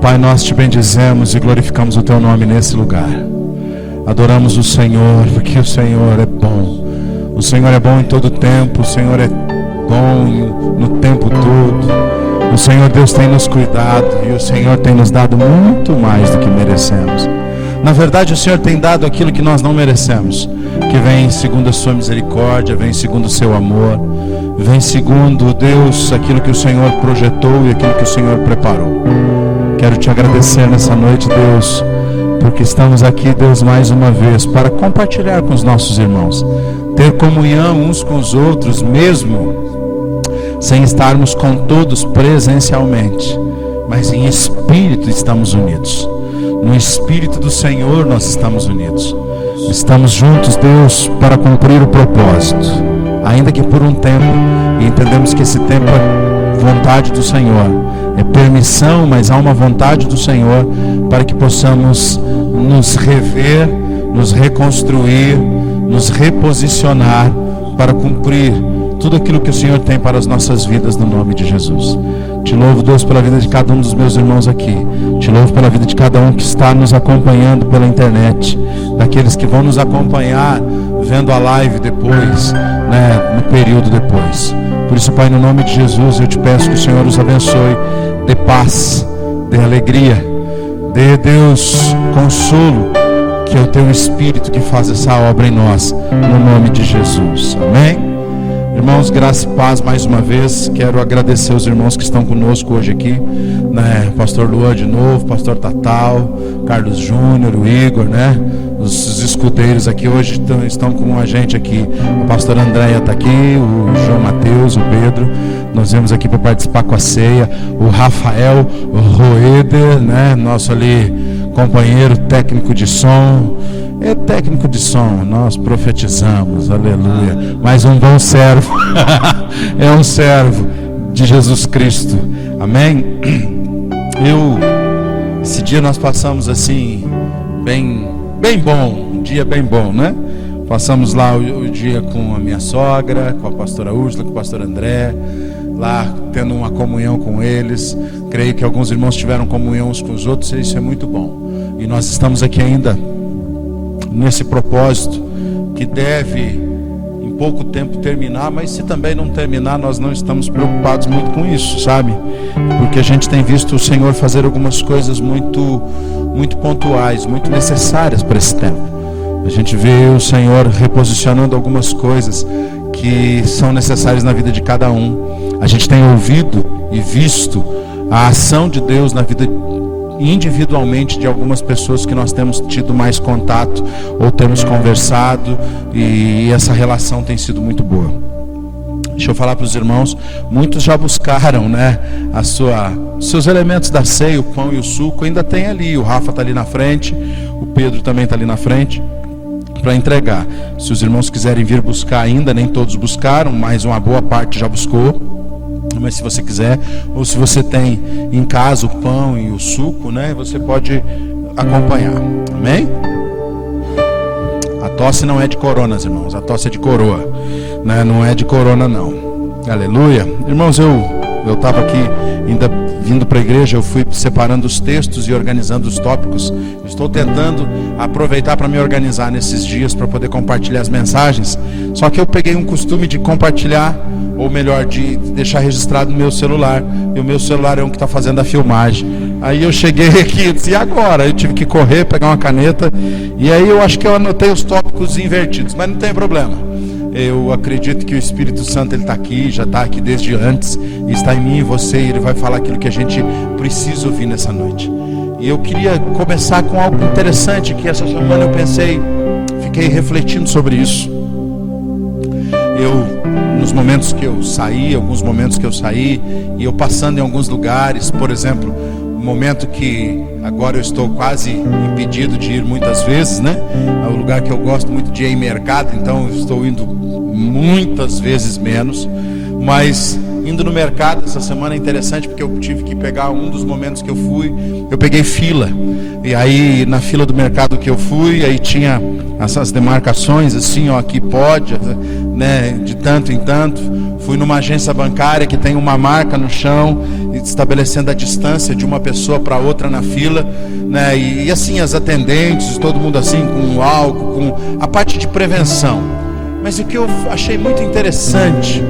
Pai, nós te bendizemos e glorificamos o teu nome nesse lugar. Adoramos o Senhor, porque o Senhor é bom. O Senhor é bom em todo tempo, o Senhor é bom no tempo todo. O Senhor Deus tem nos cuidado e o Senhor tem nos dado muito mais do que merecemos. Na verdade, o Senhor tem dado aquilo que nós não merecemos, que vem segundo a sua misericórdia, vem segundo o seu amor, vem segundo, Deus, aquilo que o Senhor projetou e aquilo que o Senhor preparou. Quero te agradecer nessa noite, Deus, porque estamos aqui, Deus, mais uma vez para compartilhar com os nossos irmãos, ter comunhão uns com os outros, mesmo sem estarmos com todos presencialmente, mas em espírito estamos unidos. No Espírito do Senhor nós estamos unidos. Estamos juntos, Deus, para cumprir o propósito, ainda que por um tempo, e entendemos que esse tempo é vontade do Senhor, é permissão, mas há uma vontade do Senhor para que possamos nos rever, nos reconstruir, nos reposicionar para cumprir tudo aquilo que o Senhor tem para as nossas vidas, no nome de Jesus. Te louvo, Deus, pela vida de cada um dos meus irmãos aqui. Te louvo pela vida de cada um que está nos acompanhando pela internet, daqueles que vão nos acompanhar vendo a live depois, no período depois. Por isso, Pai, no nome de Jesus, eu te peço que o Senhor os abençoe, dê paz, dê alegria, dê, Deus, consolo, que é o teu Espírito que faz essa obra em nós, no nome de Jesus. Amém? Irmãos, graça e paz mais uma vez. Quero agradecer os irmãos que estão conosco hoje aqui, Pastor Luan de novo, Pastor Tatal, Carlos Júnior, o Igor, os escudeiros aqui hoje estão com a gente aqui. A pastora Andréia está aqui, o João Mateus, o Pedro. Nós viemos aqui para participar com a ceia. O Rafael Roeder, nosso ali companheiro técnico de som. É técnico de som, nós profetizamos, aleluia. Mais um bom servo, é um servo de Jesus Cristo, amém? Esse dia nós passamos assim, bem bom, um dia bem bom, Passamos lá o dia com a minha sogra, com a pastora Úrsula, com o pastor André, lá tendo uma comunhão com eles. Creio que alguns irmãos tiveram comunhão uns com os outros, e isso é muito bom. E nós estamos aqui ainda nesse propósito que deve em pouco tempo terminar, mas se também não terminar, nós não estamos preocupados muito com isso, sabe? Porque a gente tem visto o Senhor fazer algumas coisas muito pontuais, muito necessárias para esse tempo. A gente vê o Senhor reposicionando algumas coisas que são necessárias na vida de cada um. A gente tem ouvido e visto a ação de Deus na vida individualmente de algumas pessoas que nós temos tido mais contato ou temos conversado, e essa relação tem sido muito boa. Deixa eu falar para os irmãos, muitos já buscaram seus elementos da ceia, o pão e o suco, ainda tem ali, o Rafa está ali na frente, o Pedro também está ali na frente para entregar. Se os irmãos quiserem vir buscar ainda, nem todos buscaram, mas uma boa parte já buscou. Mas se você quiser, ou se você tem em casa o pão e o suco, você pode acompanhar, amém? A tosse não é de coronas, irmãos, a tosse é de coroa, não é de corona não, aleluia. Irmãos, eu estava aqui ainda vindo para a igreja, eu fui separando os textos e organizando os tópicos. Eu estou tentando aproveitar para me organizar nesses dias para poder compartilhar as mensagens. Só que eu peguei um costume de compartilhar, ou melhor, de deixar registrado no meu celular. E o meu celular é um que está fazendo a filmagem. Aí eu cheguei aqui e disse, e agora? Eu tive que correr, pegar uma caneta. E aí eu acho que eu anotei os tópicos invertidos, mas não tem problema. Eu acredito que o Espírito Santo ele está aqui, já está aqui desde antes, está em mim e você, e ele vai falar aquilo que a gente precisa ouvir nessa noite. E eu queria começar com algo interessante que essa semana eu fiquei refletindo sobre isso. Nos momentos que eu saí, alguns momentos que eu saí, e eu passando em alguns lugares, por exemplo, um momento que agora eu estou quase impedido de ir muitas vezes, É um lugar que eu gosto muito de ir em mercado, então eu estou indo muitas vezes menos, mas indo no mercado essa semana é interessante, porque eu tive que pegar um dos momentos que eu fui, eu peguei fila. E aí na fila do mercado que eu fui, aí tinha essas demarcações assim, ó, aqui pode, né, de tanto em tanto. Fui numa agência bancária que tem uma marca no chão, estabelecendo a distância de uma pessoa para outra na fila, né? E assim as atendentes, todo mundo assim com álcool, com a parte de prevenção. Mas o que eu achei muito interessante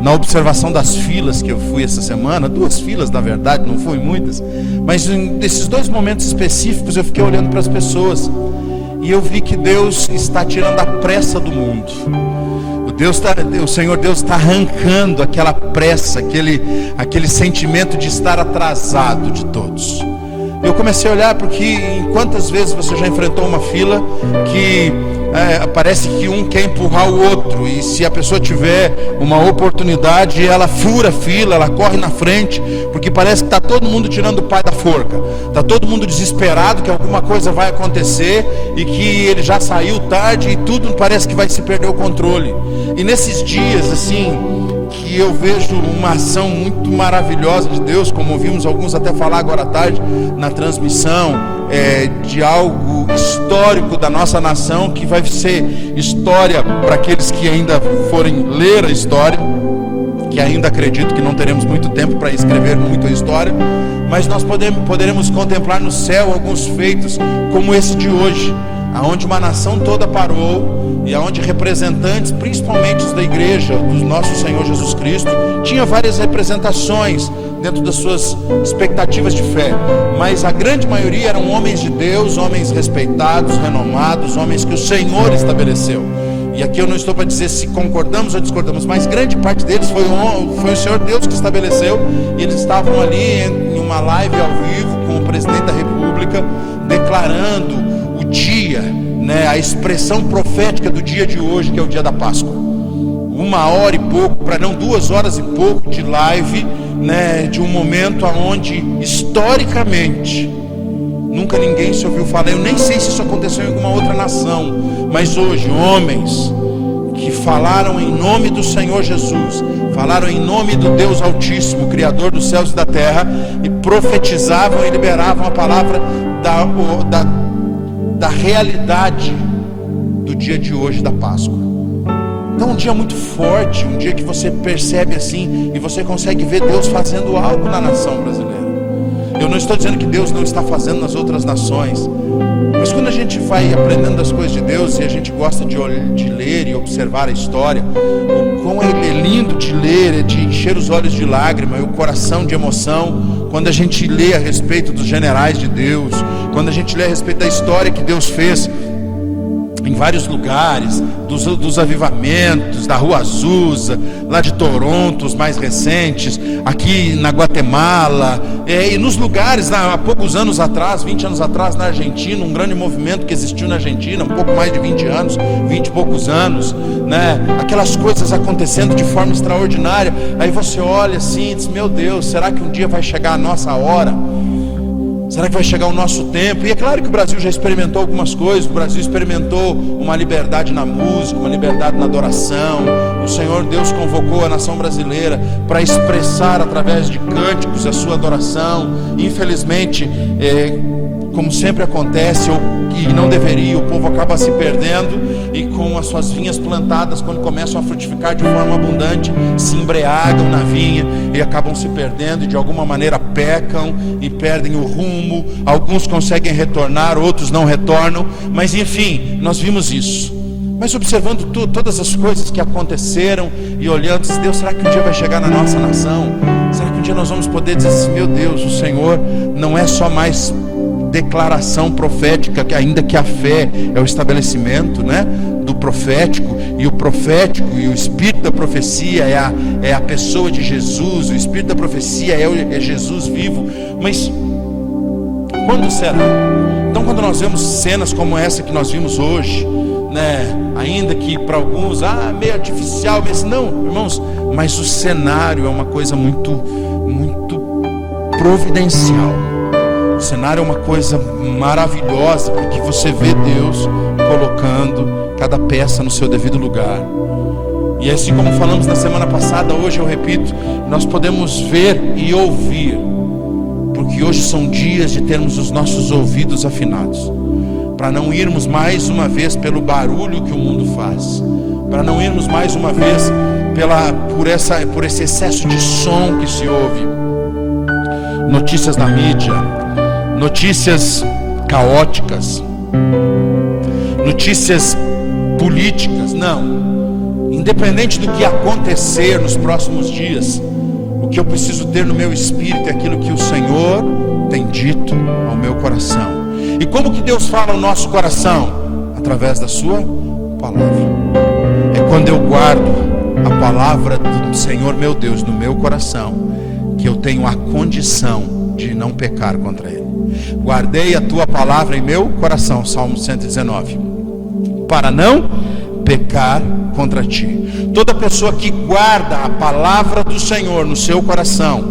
na observação das filas que eu fui essa semana, 2 filas na verdade, não fui muitas, mas nesses 2 momentos específicos eu fiquei olhando para as pessoas e eu vi que Deus está tirando a pressa do mundo. O Senhor Deus está arrancando aquela pressa, aquele sentimento de estar atrasado de todos. Eu comecei a olhar porque em quantas vezes você já enfrentou uma fila que parece que um quer empurrar o outro, e se a pessoa tiver uma oportunidade, ela fura a fila, ela corre na frente, porque parece que está todo mundo tirando o pai da forca, está todo mundo desesperado que alguma coisa vai acontecer e que ele já saiu tarde e tudo parece que vai se perder o controle. E nesses dias assim que eu vejo uma ação muito maravilhosa de Deus, como ouvimos alguns até falar agora à tarde na transmissão, de algo histórico da nossa nação, que vai ser história para aqueles que ainda forem ler a história, que ainda acredito que não teremos muito tempo para escrever muita história, mas nós poderemos contemplar no céu alguns feitos como esse de hoje, aonde uma nação toda parou e aonde representantes, principalmente da igreja do nosso Senhor Jesus Cristo, tinha várias representações dentro das suas expectativas de fé, mas a grande maioria eram homens de Deus, homens respeitados, renomados, homens que o Senhor estabeleceu. E aqui eu não estou para dizer se concordamos ou discordamos, mas grande parte deles foi o Senhor Deus que estabeleceu, e eles estavam ali em uma live ao vivo com o presidente da República, declarando o dia, né, a expressão profética do dia de hoje, que é o dia da Páscoa. 1 hora e pouco, para não 2 horas e pouco de live, né, de um momento onde historicamente nunca ninguém se ouviu falar. Eu nem sei se isso aconteceu em alguma outra nação, mas hoje homens que falaram em nome do Senhor Jesus, falaram em nome do Deus Altíssimo, Criador dos céus e da terra, e profetizavam e liberavam a palavra da realidade do dia de hoje da Páscoa. Então um dia muito forte, um dia que você percebe assim, e você consegue ver Deus fazendo algo na nação brasileira. Eu não estou dizendo que Deus não está fazendo nas outras nações, mas quando a gente vai aprendendo as coisas de Deus, e a gente gosta de ler e observar a história, o quão é lindo de ler, é de encher os olhos de lágrima e o coração de emoção, quando a gente lê a respeito dos generais de Deus, quando a gente lê a respeito da história que Deus fez em vários lugares, dos avivamentos, da Rua Azusa, lá de Toronto, os mais recentes, aqui na Guatemala, e nos lugares, há poucos anos atrás, 20 anos atrás, na Argentina, um grande movimento que existiu na Argentina, um pouco mais de 20 anos, 20 e poucos anos, né? Aquelas coisas acontecendo de forma extraordinária. Aí você olha assim e diz: meu Deus, será que um dia vai chegar a nossa hora? Será que vai chegar o nosso tempo? E é claro que o Brasil já experimentou algumas coisas. O Brasil experimentou uma liberdade na música, uma liberdade na adoração. O Senhor Deus convocou a nação brasileira para expressar através de cânticos a sua adoração. Infelizmente, como sempre acontece, ou que não deveria, o povo acaba se perdendo, e com as suas vinhas plantadas, quando começam a frutificar de forma abundante, se embriagam na vinha e acabam se perdendo, e de alguma maneira pecam e perdem o rumo. Alguns conseguem retornar, outros não retornam, mas enfim, nós vimos isso. Mas observando todas as coisas que aconteceram e olhando, Deus, será que um dia vai chegar na nossa nação? Será que um dia nós vamos poder dizer assim: meu Deus, o Senhor não é só mais declaração profética, que ainda que a fé é o estabelecimento, né, do profético, e o profético e o espírito da profecia é a pessoa de Jesus, o espírito da profecia é Jesus vivo. Mas quando será? Então, quando nós vemos cenas como essa que nós vimos hoje, né, ainda que para alguns meio artificial, mas não, irmãos, mas o cenário é uma coisa muito, muito providencial. O cenário é uma coisa maravilhosa, porque você vê Deus colocando cada peça no seu devido lugar. E assim como falamos na semana passada, hoje eu repito, nós podemos ver e ouvir, porque hoje são dias de termos os nossos ouvidos afinados, para não irmos mais uma vez pelo barulho que o mundo faz, para não irmos mais uma vez por esse excesso de som que se ouve, notícias na mídia, notícias caóticas, notícias políticas. Não, independente do que acontecer nos próximos dias, o que eu preciso ter no meu espírito é aquilo que o Senhor tem dito ao meu coração. E como que Deus fala ao nosso coração? Através da sua palavra. É quando eu guardo a palavra do Senhor meu Deus no meu coração, que eu tenho a condição de não pecar contra Ele. Guardei a tua palavra em meu coração, Salmo 119, para não pecar contra ti. Toda pessoa que guarda a palavra do Senhor no seu coração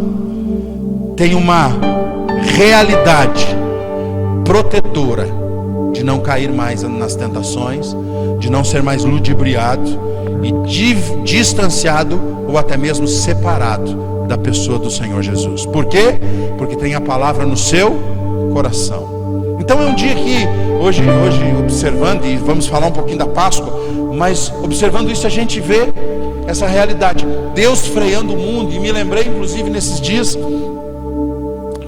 tem uma realidade protetora de não cair mais nas tentações, de não ser mais ludibriado e distanciado ou até mesmo separado da pessoa do Senhor Jesus. Por quê? Porque tem a palavra no seu coração. Então é um dia que hoje observando, e vamos falar um pouquinho da Páscoa, mas observando isso a gente vê essa realidade, Deus freando o mundo. E me lembrei inclusive nesses dias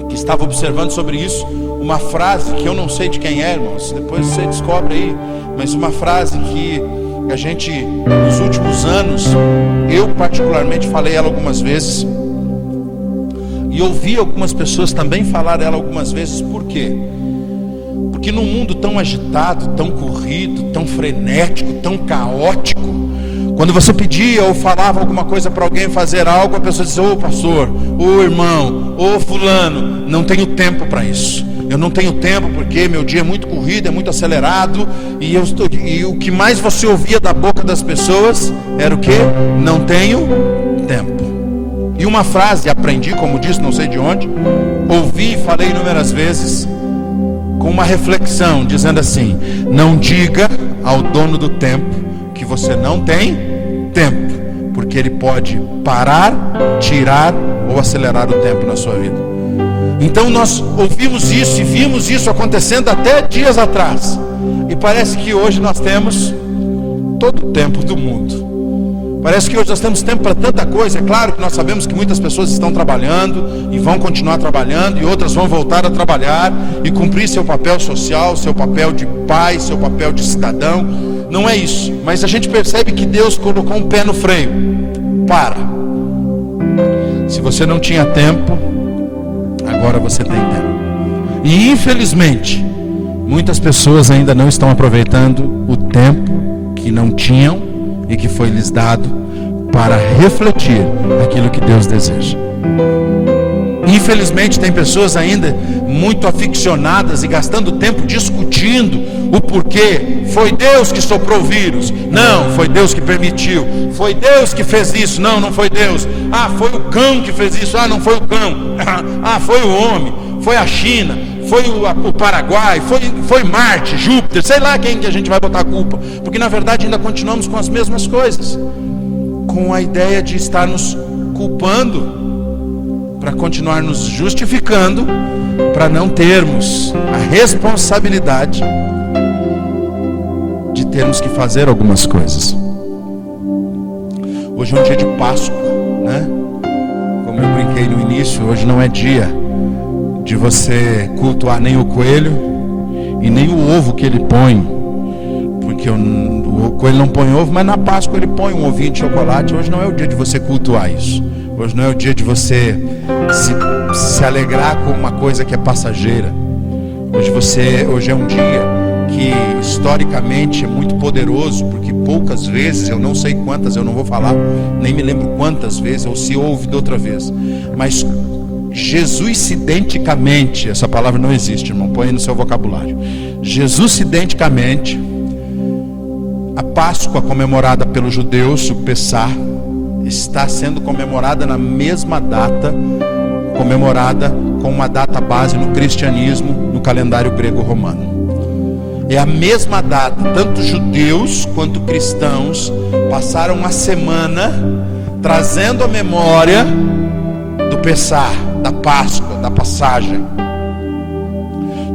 que estava observando sobre isso, uma frase que eu não sei de quem é, irmãos, depois você descobre aí, mas uma frase que a gente nos últimos anos, eu particularmente falei ela algumas vezes, e ouvi algumas pessoas também falar ela algumas vezes. Por quê? Porque num mundo tão agitado, tão corrido, tão frenético, tão caótico, quando você pedia ou falava alguma coisa para alguém fazer algo, a pessoa dizia: ô pastor, ô irmão, ô fulano, não tenho tempo para isso. Eu não tenho tempo porque meu dia é muito corrido, é muito acelerado. E o que mais você ouvia da boca das pessoas era o quê? Não tenho tempo. E uma frase, aprendi, como disse, não sei de onde, ouvi e falei inúmeras vezes, com uma reflexão, dizendo assim: não diga ao dono do tempo que você não tem tempo, porque ele pode parar, tirar ou acelerar o tempo na sua vida. Então nós ouvimos isso e vimos isso acontecendo até dias atrás, e parece que hoje nós temos todo o tempo do mundo. Parece que hoje nós temos tempo para tanta coisa. É claro que nós sabemos que muitas pessoas estão trabalhando e vão continuar trabalhando, e outras vão voltar a trabalhar e cumprir seu papel social, seu papel de pai, seu papel de cidadão. Não é isso, mas a gente percebe que Deus colocou um pé no freio. Para. Se você não tinha tempo, agora você tem tempo. E infelizmente muitas pessoas ainda não estão aproveitando o tempo que não tinham e que foi lhes dado para refletir aquilo que Deus deseja. Infelizmente tem pessoas ainda muito aficionadas e gastando tempo discutindo o porquê. Foi Deus que soprou o vírus? Não, foi Deus que permitiu. Foi Deus que fez isso? Não, não foi Deus. Ah, foi o cão que fez isso? Ah, não foi o cão. Ah, foi o homem, foi a China, foi o Paraguai, foi Marte, Júpiter, sei lá quem que a gente vai botar a culpa, porque na verdade ainda continuamos com as mesmas coisas, com a ideia de estar nos culpando, para continuar nos justificando, para não termos a responsabilidade de termos que fazer algumas coisas. Hoje é um dia de Páscoa, né? Como eu brinquei no início, hoje não é dia de você cultuar nem o coelho e nem o ovo que ele põe, porque o coelho não põe ovo, mas na Páscoa ele põe um ovinho de chocolate. Hoje não é o dia de você cultuar isso. Hoje não é o dia de você se alegrar com uma coisa que é passageira. Hoje é um dia que historicamente é muito poderoso, porque poucas vezes, eu não sei quantas, eu não vou falar, nem me lembro quantas vezes, ou se houve de outra vez, mas Jesus identicamente, essa palavra não existe, irmão, põe aí no seu vocabulário. Jesus identicamente, a Páscoa comemorada pelos judeus, o Pessah, está sendo comemorada na mesma data, comemorada com uma data base no cristianismo, no calendário grego-romano. É a mesma data, tanto judeus quanto cristãos passaram uma semana trazendo a memória do Pessah, da Páscoa, da passagem.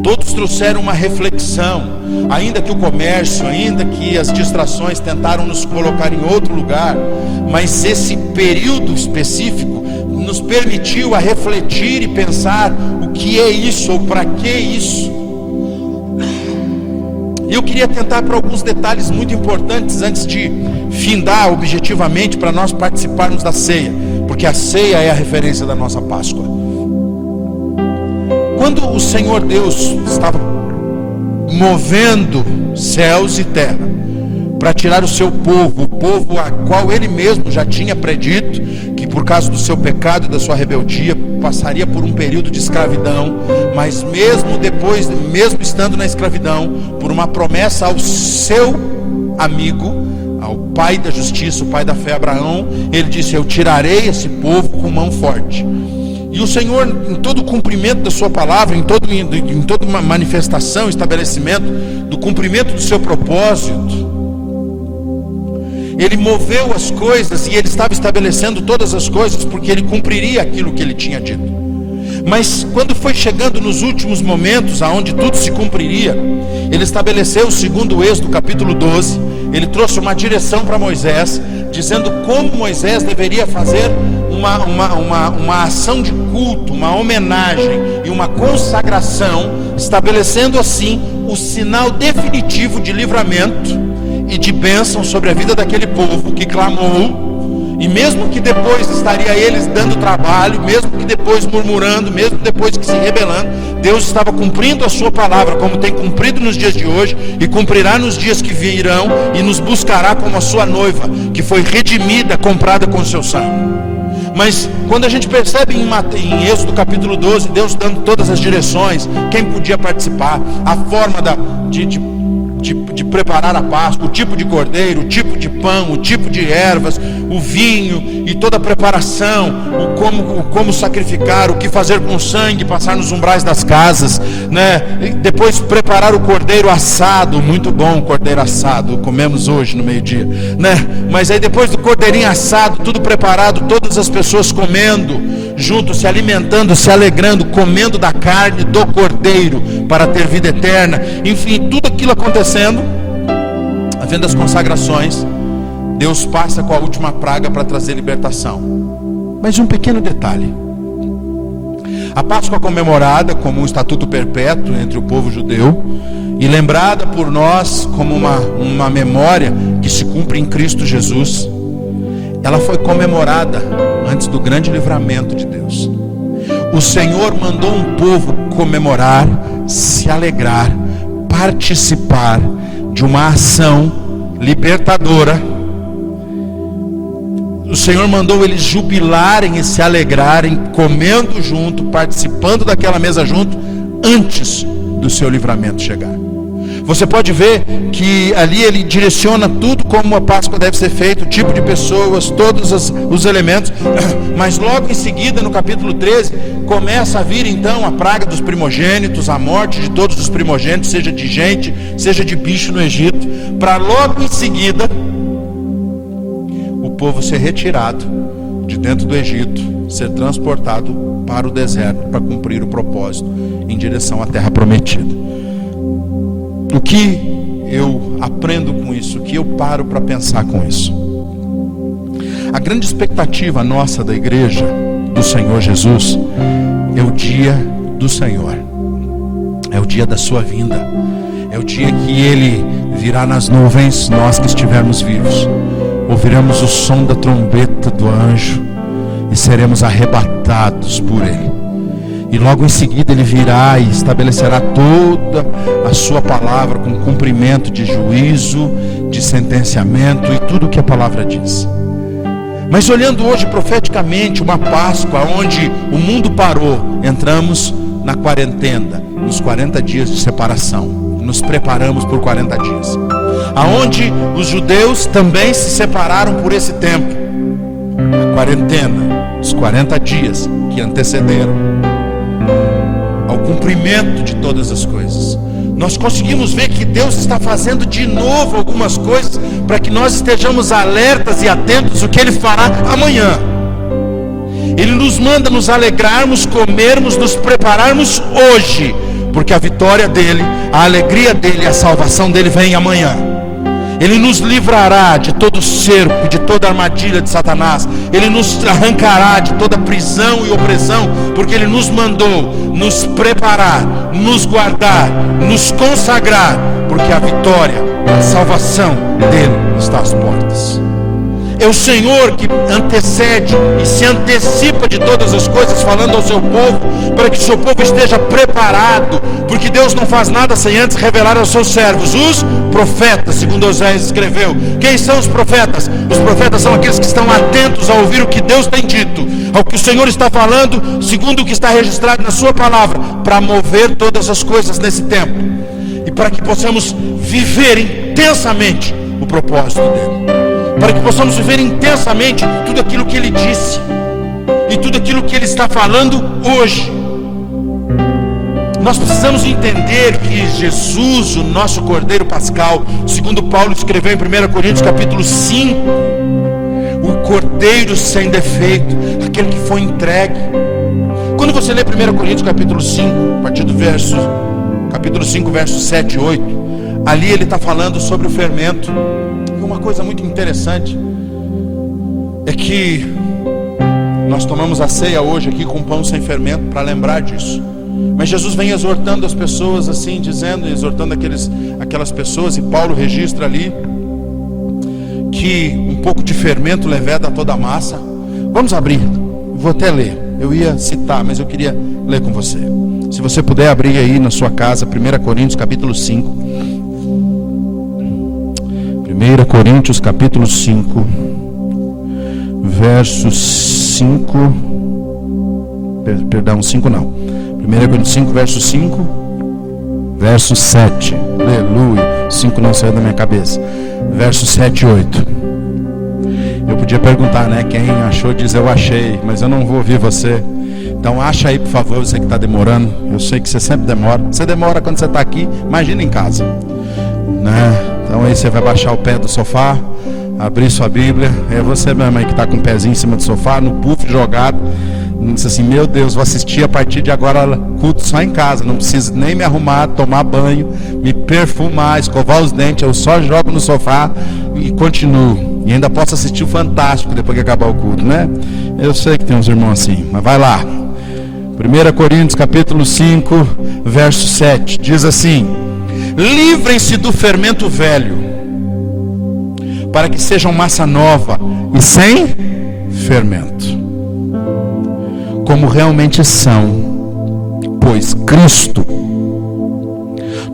Todos trouxeram uma reflexão, ainda que o comércio, ainda que as distrações tentaram nos colocar em outro lugar, mas esse período específico nos permitiu a refletir e pensar o que é isso ou para que isso. E eu queria tentar para alguns detalhes muito importantes antes de findar objetivamente para nós participarmos da ceia, porque a ceia é a referência da nossa Páscoa. Quando o Senhor Deus estava movendo céus e terra para tirar o seu povo, o povo a qual ele mesmo já tinha predito que por causa do seu pecado e da sua rebeldia passaria por um período de escravidão, mas mesmo depois, mesmo estando na escravidão, por uma promessa ao seu amigo, ao pai da justiça, o pai da fé, Abraão, ele disse: eu tirarei esse povo com mão forte. E o Senhor, em todo o cumprimento da sua palavra, em toda uma manifestação, estabelecimento do cumprimento do seu propósito, ele moveu as coisas e ele estava estabelecendo todas as coisas porque ele cumpriria aquilo que ele tinha dito. Mas quando foi chegando nos últimos momentos aonde tudo se cumpriria, ele estabeleceu, segundo o Êxodo capítulo 12, ele trouxe uma direção para Moisés, dizendo como Moisés deveria fazer uma ação de culto, uma homenagem e uma consagração, estabelecendo assim o sinal definitivo de livramento e de bênção sobre a vida daquele povo que clamou, e mesmo que depois estaria eles dando trabalho, mesmo que depois murmurando, mesmo depois que se rebelando, Deus estava cumprindo a sua palavra, como tem cumprido nos dias de hoje, e cumprirá nos dias que virão, e nos buscará como a sua noiva, que foi redimida, comprada com o seu sangue. Mas quando a gente percebe em Êxodo capítulo 12, Deus dando todas as direções, quem podia participar, a forma de preparar a Páscoa, o tipo de cordeiro, o tipo de pão, o tipo de ervas, o vinho e toda a preparação, como sacrificar, o que fazer com o sangue, passar nos umbrais das casas, né? E depois preparar o cordeiro assado, muito bom o cordeiro assado, comemos hoje no meio-dia, né? Mas aí depois do cordeirinho assado, tudo preparado, todas as pessoas comendo juntos, se alimentando, se alegrando, comendo da carne do cordeiro para ter vida eterna. Enfim, tudo aquilo acontecendo, havendo as consagrações, Deus passa com a última praga para trazer libertação. Mas um pequeno detalhe: a Páscoa comemorada como um estatuto perpétuo entre o povo judeu e lembrada por nós como uma memória que se cumpre em Cristo Jesus, ela foi comemorada antes do grande livramento de Deus. O Senhor mandou um povo comemorar, se alegrar, participar de uma ação libertadora. O Senhor mandou eles jubilarem e se alegrarem, comendo junto, participando daquela mesa junto, antes do seu livramento chegar. Você pode ver que ali ele direciona tudo como a Páscoa deve ser feita, o tipo de pessoas, todos os elementos. Mas logo em seguida, no capítulo 13, começa a vir então a praga dos primogênitos, a morte de todos os primogênitos, seja de gente, seja de bicho no Egito, para logo em seguida o povo ser retirado de dentro do Egito, ser transportado para o deserto para cumprir o propósito em direção à terra prometida. O que eu aprendo com isso? O que eu paro para pensar com isso? A grande expectativa nossa da igreja do Senhor Jesus é o dia do Senhor, é o dia da sua vinda, é o dia que Ele virá nas nuvens. Nós que estivermos vivos ouviremos o som da trombeta do anjo e seremos arrebatados por Ele. E logo em seguida Ele virá e estabelecerá toda a sua palavra com cumprimento de juízo, de sentenciamento e tudo o que a palavra diz. Mas olhando hoje profeticamente uma Páscoa onde o mundo parou, entramos na quarentena, nos 40 dias de separação, nos preparamos por 40 dias, aonde os judeus também se separaram por esse tempo, a quarentena, os 40 dias que antecederam ao cumprimento de todas as coisas. nós conseguimos ver que Deus está fazendo de novo algumas coisas para que nós estejamos alertas e atentos ao que Ele fará amanhã. Ele nos manda nos alegrarmos, comermos, nos prepararmos hoje, porque a vitória dEle, a alegria dEle, a salvação dEle vem amanhã. Ele nos livrará de todo cerco, de toda armadilha de Satanás. Ele nos arrancará de toda prisão e opressão, porque Ele nos mandou nos preparar, nos guardar, nos consagrar, porque a vitória, a salvação dEle está às portas. É o Senhor que antecede e se antecipa de todas as coisas, falando ao seu povo, para que o seu povo esteja preparado, porque Deus não faz nada sem antes revelar aos seus servos, os profetas, segundo Oséias escreveu. Quem são os profetas? Os profetas são aqueles que estão atentos a ouvir o que Deus tem dito, ao que o Senhor está falando, segundo o que está registrado na sua palavra, para mover todas as coisas nesse tempo, e para que possamos viver intensamente o propósito dEle, para que possamos viver intensamente tudo aquilo que Ele disse e tudo aquilo que Ele está falando hoje. Nós precisamos entender que Jesus, o nosso Cordeiro Pascal, segundo Paulo escreveu em 1 Coríntios capítulo 5, o Cordeiro sem defeito, aquele que foi entregue. Quando você lê 1 Coríntios capítulo 5, a partir do capítulo 5, versos 7 e 8, ali ele está falando sobre o fermento. Uma coisa muito interessante é que nós tomamos a ceia hoje aqui com pão sem fermento para lembrar disso. Mas Jesus vem exortando as pessoas assim, dizendo, exortando aquelas pessoas, e Paulo registra ali que um pouco de fermento leveda toda a massa. Vamos abrir, vou até ler. Eu ia citar, mas eu queria ler com você. Se você puder abrir aí na sua casa, 1 Coríntios capítulo 5. 1 Coríntios capítulo 5, verso 5, perdão, 5 não, 1 Coríntios 5, verso 5, verso 7, aleluia, 5 não saiu da minha cabeça, verso 7 e 8, eu podia perguntar, né, quem achou, diz eu achei, mas eu não vou ouvir você, então acha aí por favor, você que está demorando, eu sei que você sempre demora, você demora quando você está aqui, imagina em casa, né? Então aí você vai baixar o pé do sofá, abrir sua Bíblia, é você mesmo aí que está com o pezinho em cima do sofá, no puff jogado, diz assim, meu Deus, vou assistir a partir de agora culto só em casa, não preciso nem me arrumar, tomar banho, me perfumar, escovar os dentes, eu só jogo no sofá e continuo, e ainda posso assistir o Fantástico depois que acabar o culto, né? Eu sei que tem uns irmãos assim, mas vai lá. 1 Coríntios capítulo 5, verso 7, diz assim: livrem-se do fermento velho, para que sejam massa nova e sem fermento, como realmente são, pois Cristo,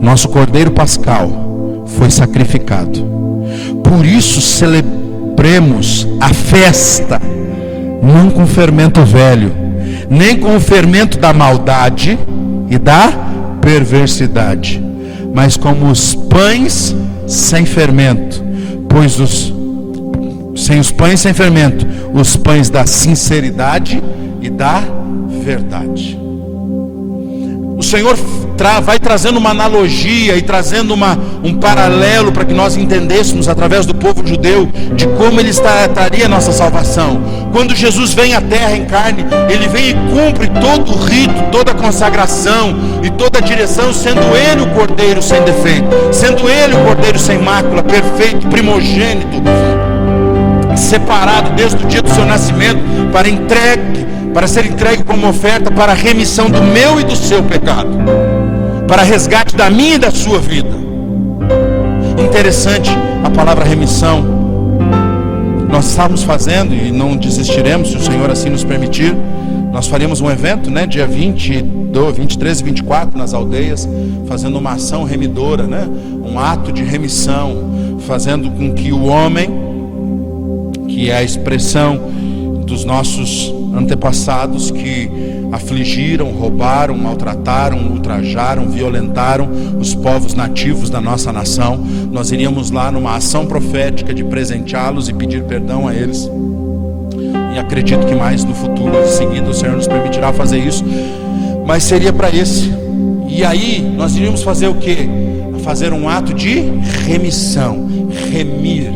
nosso Cordeiro Pascal, foi sacrificado. Por isso celebremos a festa, não com fermento velho, nem com o fermento da maldade e da perversidade, mas como os pães sem fermento, pois sem os pães sem fermento, os pães da sinceridade e da verdade. O Senhor vai trazendo uma analogia e trazendo um paralelo para que nós entendêssemos através do povo judeu de como Ele traria a nossa salvação. Quando Jesus vem à terra em carne, Ele vem e cumpre todo o rito, toda a consagração e toda a direção, sendo Ele o Cordeiro sem defeito, sendo Ele o Cordeiro sem mácula, perfeito, primogênito, separado desde o dia do seu nascimento para ser entregue como oferta para a remissão do meu e do seu pecado, para resgate da minha e da sua vida. Interessante a palavra remissão. Nós estamos fazendo, e não desistiremos se o Senhor assim nos permitir, nós faremos um evento, né, dia 23 e 24 nas aldeias, fazendo uma ação remidora, né, um ato de remissão, fazendo com que o homem, que é a expressão dos nossos antepassados que afligiram, roubaram, maltrataram, ultrajaram, violentaram os povos nativos da nossa nação, nós iríamos lá numa ação profética de presenteá-los e pedir perdão a eles. E acredito que mais no futuro, em seguida, o Senhor nos permitirá fazer isso, mas seria para esse E aí nós iríamos fazer o quê? Fazer um ato de remissão, remir,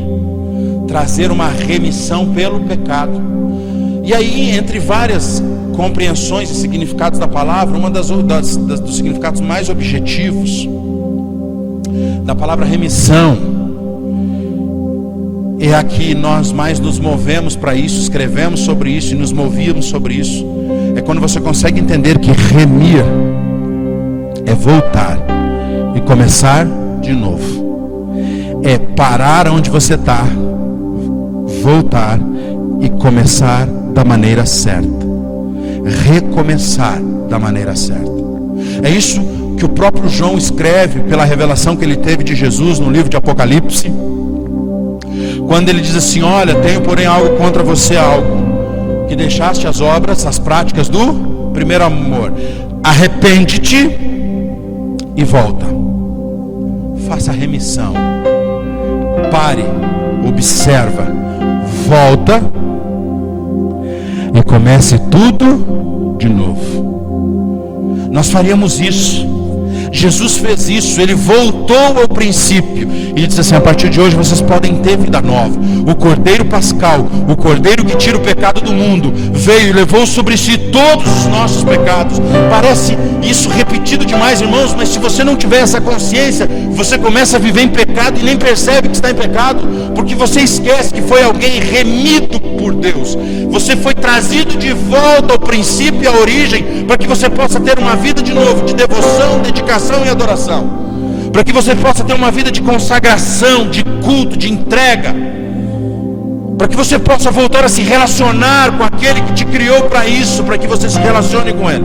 trazer uma remissão pelo pecado. E aí, entre várias compreensões e significados da palavra, uma dos significados mais objetivos da palavra remissão é a que nós mais nos movemos para isso, escrevemos sobre isso e nos movíamos sobre isso. É quando você consegue entender que remir é voltar e começar de novo. É parar onde você está, voltar e começar da maneira certa. Recomeçar da maneira certa. É isso que o próprio João escreve pela revelação que ele teve de Jesus no livro de Apocalipse, quando ele diz assim: olha, tenho porém algo contra você, algo que deixaste as obras, as práticas do primeiro amor. Arrepende-te e volta. Faça remissão. Pare, observa, volta e comece tudo de novo. Nós faríamos isso. Jesus fez isso, ele voltou ao princípio e disse assim: a partir de hoje vocês podem ter vida nova. O Cordeiro Pascal, o Cordeiro que tira o pecado do mundo, veio e levou sobre si todos os nossos pecados. Parece isso repetido demais, irmãos, mas se você não tiver essa consciência, você começa a viver em pecado e nem percebe que está em pecado, porque você esquece que foi alguém remido por Deus. Você foi trazido de volta ao princípio e à origem, para que você possa ter uma vida de novo, de devoção, dedicação e adoração, para que você possa ter uma vida de consagração, de culto, de entrega, para que você possa voltar a se relacionar com aquele que te criou para isso, para que você se relacione com ele.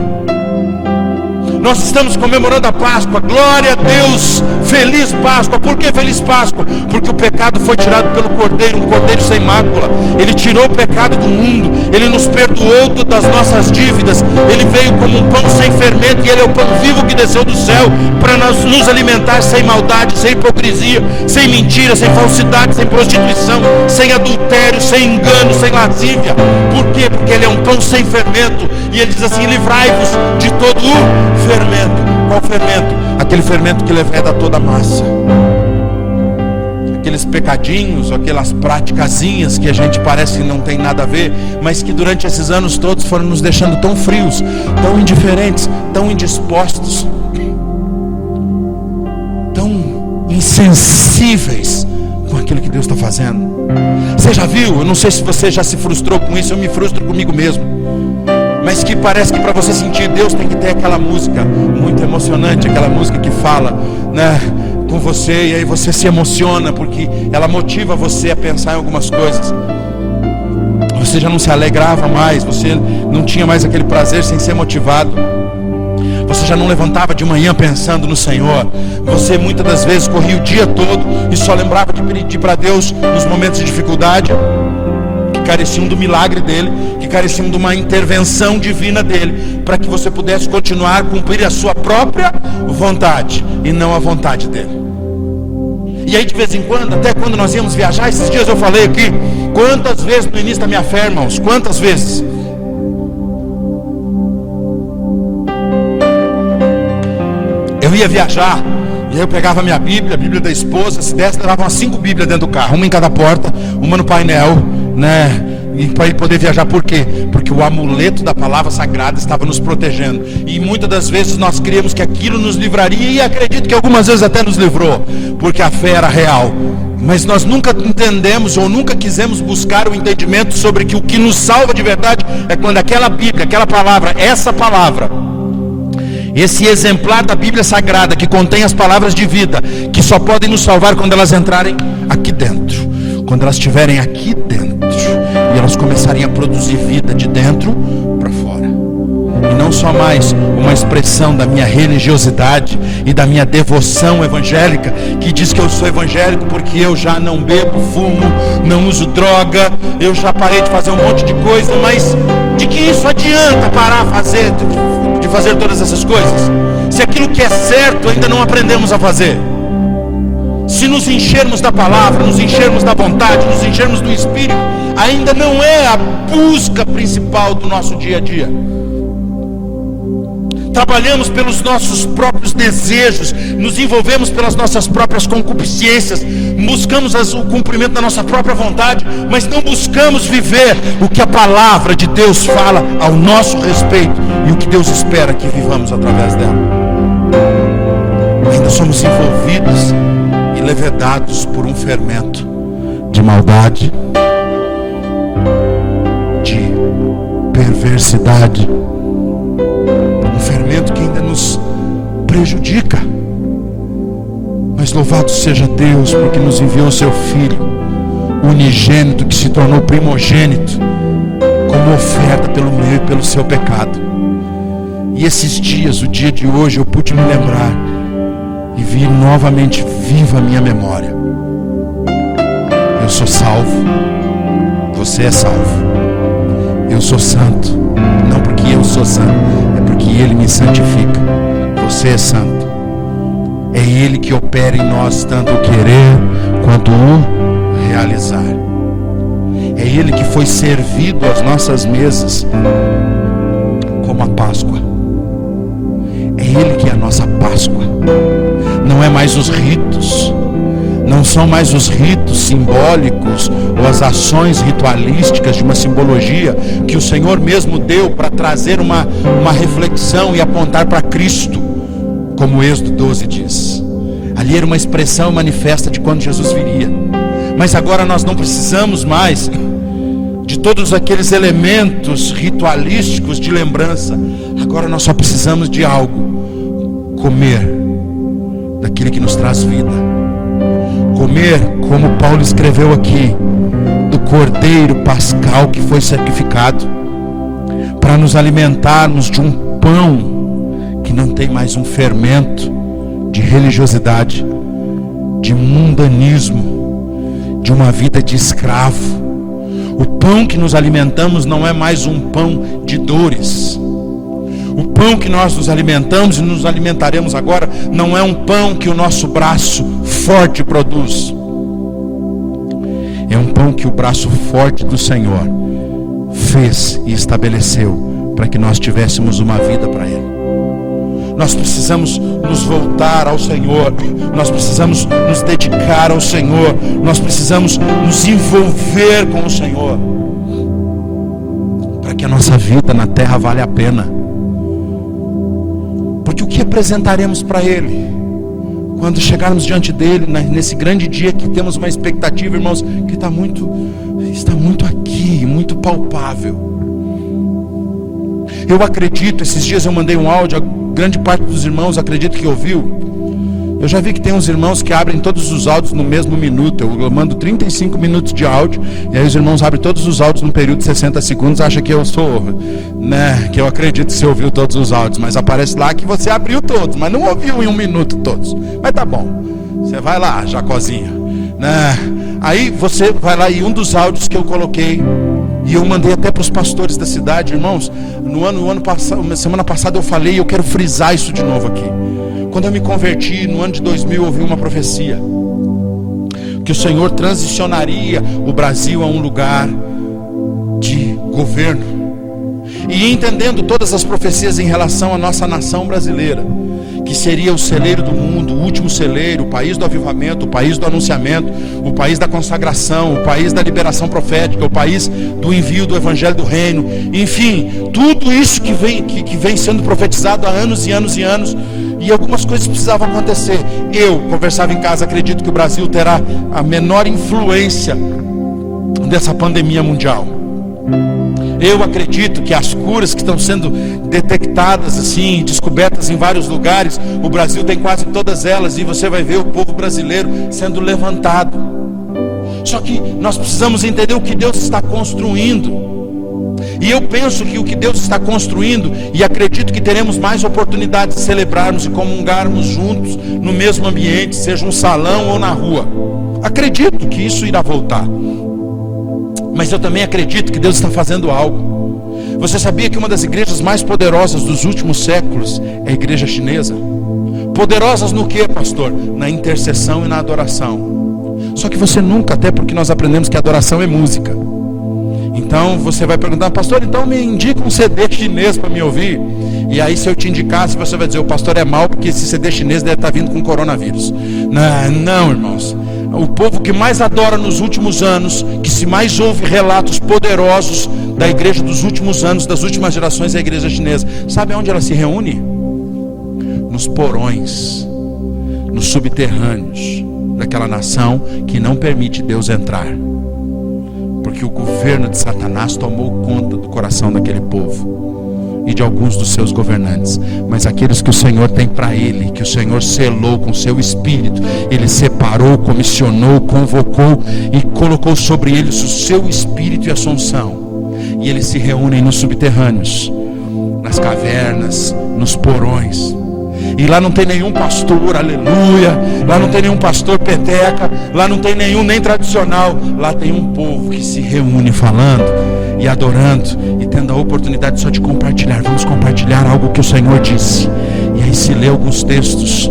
Nós estamos comemorando a Páscoa, glória a Deus, feliz Páscoa. Por que feliz Páscoa? Porque o pecado foi tirado pelo Cordeiro, um Cordeiro sem mácula. Ele tirou o pecado do mundo, ele nos perdoou das nossas dívidas, ele veio como um pão sem fermento, e ele é o pão vivo que desceu do céu, para nos alimentar sem maldade, sem hipocrisia, sem mentira, sem falsidade, sem prostituição, sem adultério, sem engano, sem lascívia. Por quê? Porque ele é um pão sem fermento, e ele diz assim: livrai-vos de todo o fermento. Qual fermento? Aquele fermento que leveda toda a massa. Aqueles pecadinhos, aquelas praticazinhas que a gente parece que não tem nada a ver, mas que durante esses anos todos foram nos deixando tão frios, tão indiferentes, tão indispostos, tão insensíveis com aquilo que Deus está fazendo. Você já viu? Eu não sei se você já se frustrou com isso. Eu me frustro comigo mesmo. Mas que parece que para você sentir Deus tem que ter aquela música muito emocionante, aquela música que fala, né, com você, e aí você se emociona porque ela motiva você a pensar em algumas coisas. Você já não se alegrava mais, você não tinha mais aquele prazer sem ser motivado. Você já não levantava de manhã pensando no Senhor. Você muitas das vezes corria o dia todo e só lembrava de pedir para Deus nos momentos de dificuldade, que careciam do milagre dele, que careciam de uma intervenção divina dele, para que você pudesse continuar a cumprir a sua própria vontade e não a vontade dele. E aí de vez em quando, até quando nós íamos viajar, esses dias eu falei aqui, quantas vezes no início da minha fé, irmãos, quantas vezes eu ia viajar, e aí eu pegava a minha Bíblia, a Bíblia da esposa, se desse, levava umas 5 Bíblias dentro do carro, uma em cada porta, uma no painel, né? E para ele poder viajar. Por quê? Porque o amuleto da palavra sagrada estava nos protegendo. E muitas das vezes nós criamos que aquilo nos livraria, e acredito que algumas vezes até nos livrou, porque a fé era real. Mas nós nunca entendemos ou nunca quisemos buscar o entendimento sobre que o que nos salva de verdade é quando aquela Bíblia, aquela palavra, essa palavra, esse exemplar da Bíblia Sagrada que contém as palavras de vida, que só podem nos salvar quando elas entrarem aqui dentro, quando elas estiverem aqui dentro, e elas começarem a produzir vida de dentro para fora, e não só mais uma expressão da minha religiosidade e da minha devoção evangélica, que diz que eu sou evangélico porque eu já não bebo, fumo, não uso droga, eu já parei de fazer um monte de coisa. Mas de que isso adianta parar de fazer todas essas coisas, se aquilo que é certo ainda não aprendemos a fazer? Se nos enchermos da palavra, nos enchermos da vontade, nos enchermos do Espírito, ainda não é a busca principal do nosso dia a dia. trabalhamos pelos nossos próprios desejos, nos envolvemos pelas nossas próprias concupiscências, buscamos o cumprimento da nossa própria vontade, mas não buscamos viver o que a palavra de Deus fala ao nosso respeito e o que Deus espera que vivamos através dela. Ainda somos envolvidos e levedados por um fermento de maldade, de perversidade, um fermento que ainda nos prejudica. Mas louvado seja Deus, porque nos enviou seu Filho unigênito, que se tornou primogênito, como oferta pelo meu e pelo seu pecado. E esses dias, o dia de hoje, eu pude me lembrar e vi novamente viva a minha memória. Eu sou salvo, você é salvo. Eu sou santo, não porque eu sou santo, é porque Ele me santifica. Você é santo. É Ele que opera em nós tanto o querer quanto o realizar. É Ele que foi servido às nossas mesas como a Páscoa. É Ele que é a nossa Páscoa. Não é mais os ritos, não são mais os ritos simbólicos ou as ações ritualísticas de uma simbologia que o Senhor mesmo deu para trazer uma reflexão e apontar para Cristo, como o Êxodo 12 diz. Ali era uma expressão manifesta de quando Jesus viria. Mas agora nós não precisamos mais de todos aqueles elementos ritualísticos de lembrança. Agora nós só precisamos de algo: comer daquele que nos traz vida. Comer, como Paulo escreveu aqui, do Cordeiro Pascal que foi sacrificado, para nos alimentarmos de um pão que não tem mais um fermento de religiosidade, de mundanismo, de uma vida de escravo. O pão que nos alimentamos não é mais um pão de dores. O pão que nós nos alimentamos e nos alimentaremos agora não é um pão que o nosso braço forte produz. É um pão que o braço forte do Senhor fez e estabeleceu para que nós tivéssemos uma vida para Ele. Nós precisamos nos voltar ao Senhor, nós precisamos nos dedicar ao Senhor, nós precisamos nos envolver com o Senhor, para que a nossa vida na terra valha a pena. Porque o que apresentaremos para Ele quando chegarmos diante dele, nesse grande dia que temos uma expectativa, irmãos, que está muito aqui, muito palpável. Eu acredito, esses dias eu mandei um áudio, a grande parte dos irmãos acredito que ouviu. Eu já vi que tem uns irmãos que abrem todos os áudios no mesmo minuto. Eu mando 35 minutos de áudio, e aí os irmãos abrem todos os áudios no período de 60 segundos, acham que eu sou, que eu acredito que você ouviu todos os áudios, mas aparece lá que você abriu todos, mas não ouviu em um minuto todos. Mas tá bom, você vai lá, Jacozinho, Aí você vai lá, e um dos áudios que eu coloquei, e eu mandei até para os pastores da cidade, irmãos, no ano passado, semana passada eu falei, e eu quero frisar isso de novo aqui. Quando eu me converti, no ano de 2000, eu ouvi uma profecia que o Senhor transicionaria o Brasil a um lugar de governo. E entendendo todas as profecias em relação à nossa nação brasileira, que seria o celeiro do mundo, o último celeiro, o país do avivamento, o país do anunciamento, o país da consagração, o país da liberação profética, o país do envio do evangelho do reino, enfim, tudo isso que vem sendo profetizado há anos e anos e anos, e algumas coisas precisavam acontecer. Eu conversava em casa, acredito que o Brasil terá a menor influência dessa pandemia mundial. Eu acredito que as curas que estão sendo detectadas assim, descobertas em vários lugares, o Brasil tem quase todas elas, e você vai ver o povo brasileiro sendo levantado. Só que nós precisamos entender o que Deus está construindo. E eu penso que o que Deus está construindo, e acredito que teremos mais oportunidades de celebrarmos e comungarmos juntos no mesmo ambiente, seja um salão ou na rua. Acredito que isso irá voltar. Mas eu também acredito que Deus está fazendo algo. Você sabia que uma das igrejas mais poderosas dos últimos séculos é a igreja chinesa? Poderosas no que, pastor? Na intercessão e na adoração. Só que você nunca, até porque nós aprendemos que adoração é música. Então você vai perguntar, pastor, então me indica um CD chinês para me ouvir. E aí, se eu te indicasse, você vai dizer: o pastor é mau porque esse CD chinês deve estar vindo com coronavírus. Não, irmãos. O povo que mais adora nos últimos anos, que se mais ouve relatos poderosos da igreja dos últimos anos, das últimas gerações, é a igreja chinesa. Sabe onde ela se reúne? Nos porões, nos subterrâneos daquela nação que não permite Deus entrar, porque o governo de Satanás tomou conta do coração daquele povo e de alguns dos seus governantes. Mas aqueles que o Senhor tem para ele, que o Senhor selou com seu Espírito, ele separou, comissionou, convocou e colocou sobre eles o seu Espírito e a sua unção, e eles se reúnem nos subterrâneos, nas cavernas, nos porões. E lá não tem nenhum pastor, aleluia. Lá não tem nenhum pastor peteca. Lá não tem nenhum nem tradicional. Lá tem um povo que se reúne falando e adorando e tendo a oportunidade só de compartilhar. Vamos compartilhar algo que o Senhor disse. E aí se lê alguns textos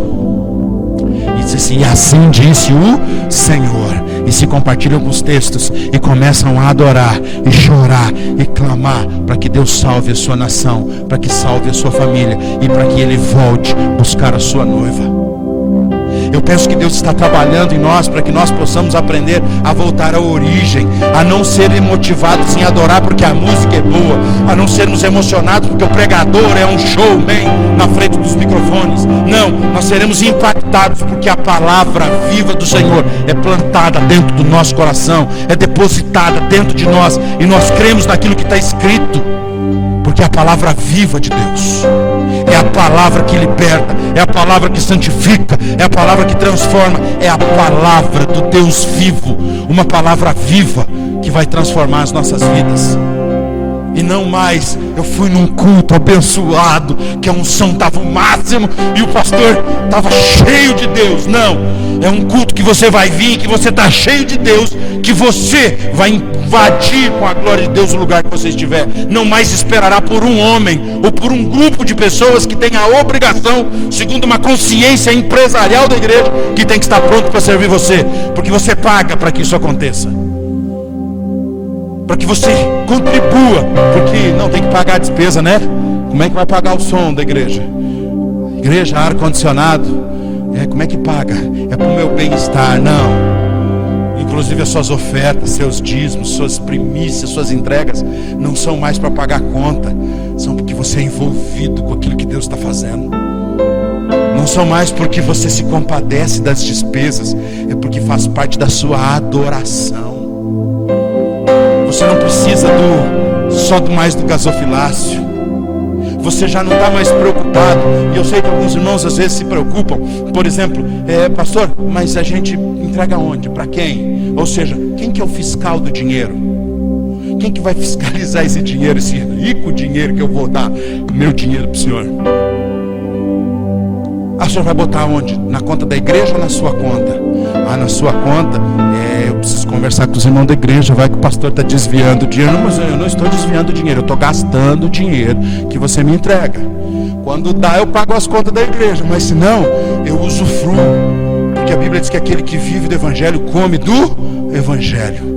e diz assim: e assim disse o Senhor. E se compartilham alguns textos e começam a adorar e chorar e clamar para que Deus salve a sua nação, para que salve a sua família e para que Ele volte buscar a sua noiva. Eu penso que Deus está trabalhando em nós para que nós possamos aprender a voltar à origem, a não serem motivados em adorar porque a música é boa, a não sermos emocionados porque o pregador é um showman na frente dos microfones. Não, nós seremos impactados porque a palavra viva do Senhor é plantada dentro do nosso coração, é depositada dentro de nós, e nós cremos naquilo que está escrito, porque é a palavra viva de Deus. É a palavra que liberta, é a palavra que santifica, é a palavra que transforma, é a palavra do Deus vivo, uma palavra viva que vai transformar as nossas vidas. E não mais, eu fui num culto abençoado, que a unção estava o máximo e o pastor estava cheio de Deus. Não, é um culto que você vai vir, que você está cheio de Deus, que você vai invadir com a glória de Deus o lugar que você estiver. Não mais esperará por um homem ou por um grupo de pessoas que tem a obrigação, segundo uma consciência empresarial da igreja, que tem que estar pronto para servir você, porque você paga para que isso aconteça, para que você contribua, porque não tem que pagar a despesa, né? Como é que vai pagar o som da igreja? Igreja, ar-condicionado, como é que paga? É para o meu bem-estar. Não. Inclusive as suas ofertas, seus dízimos, suas primícias, suas entregas não são mais para pagar conta, são porque você é envolvido com aquilo que Deus está fazendo. Não são mais porque você se compadece das despesas, é porque faz parte da sua adoração. Você não precisa só mais do gasofilácio. Você já não está mais preocupado. E eu sei que alguns irmãos às vezes se preocupam. Por exemplo, pastor, mas a gente entrega onde? Para quem? Ou seja, quem que é o fiscal do dinheiro? Quem que vai fiscalizar esse dinheiro, esse rico dinheiro que eu vou dar, meu dinheiro para o senhor? O senhor vai botar onde? Na conta da igreja ou na sua conta? Na sua conta, eu preciso conversar com os irmãos da igreja. Vai que o pastor está desviando o dinheiro. Não, mas eu não estou desviando o dinheiro, eu estou gastando o dinheiro que você me entrega. Quando dá, eu pago as contas da igreja, mas se não, eu usufruo, porque a Bíblia diz que aquele que vive do evangelho come do evangelho,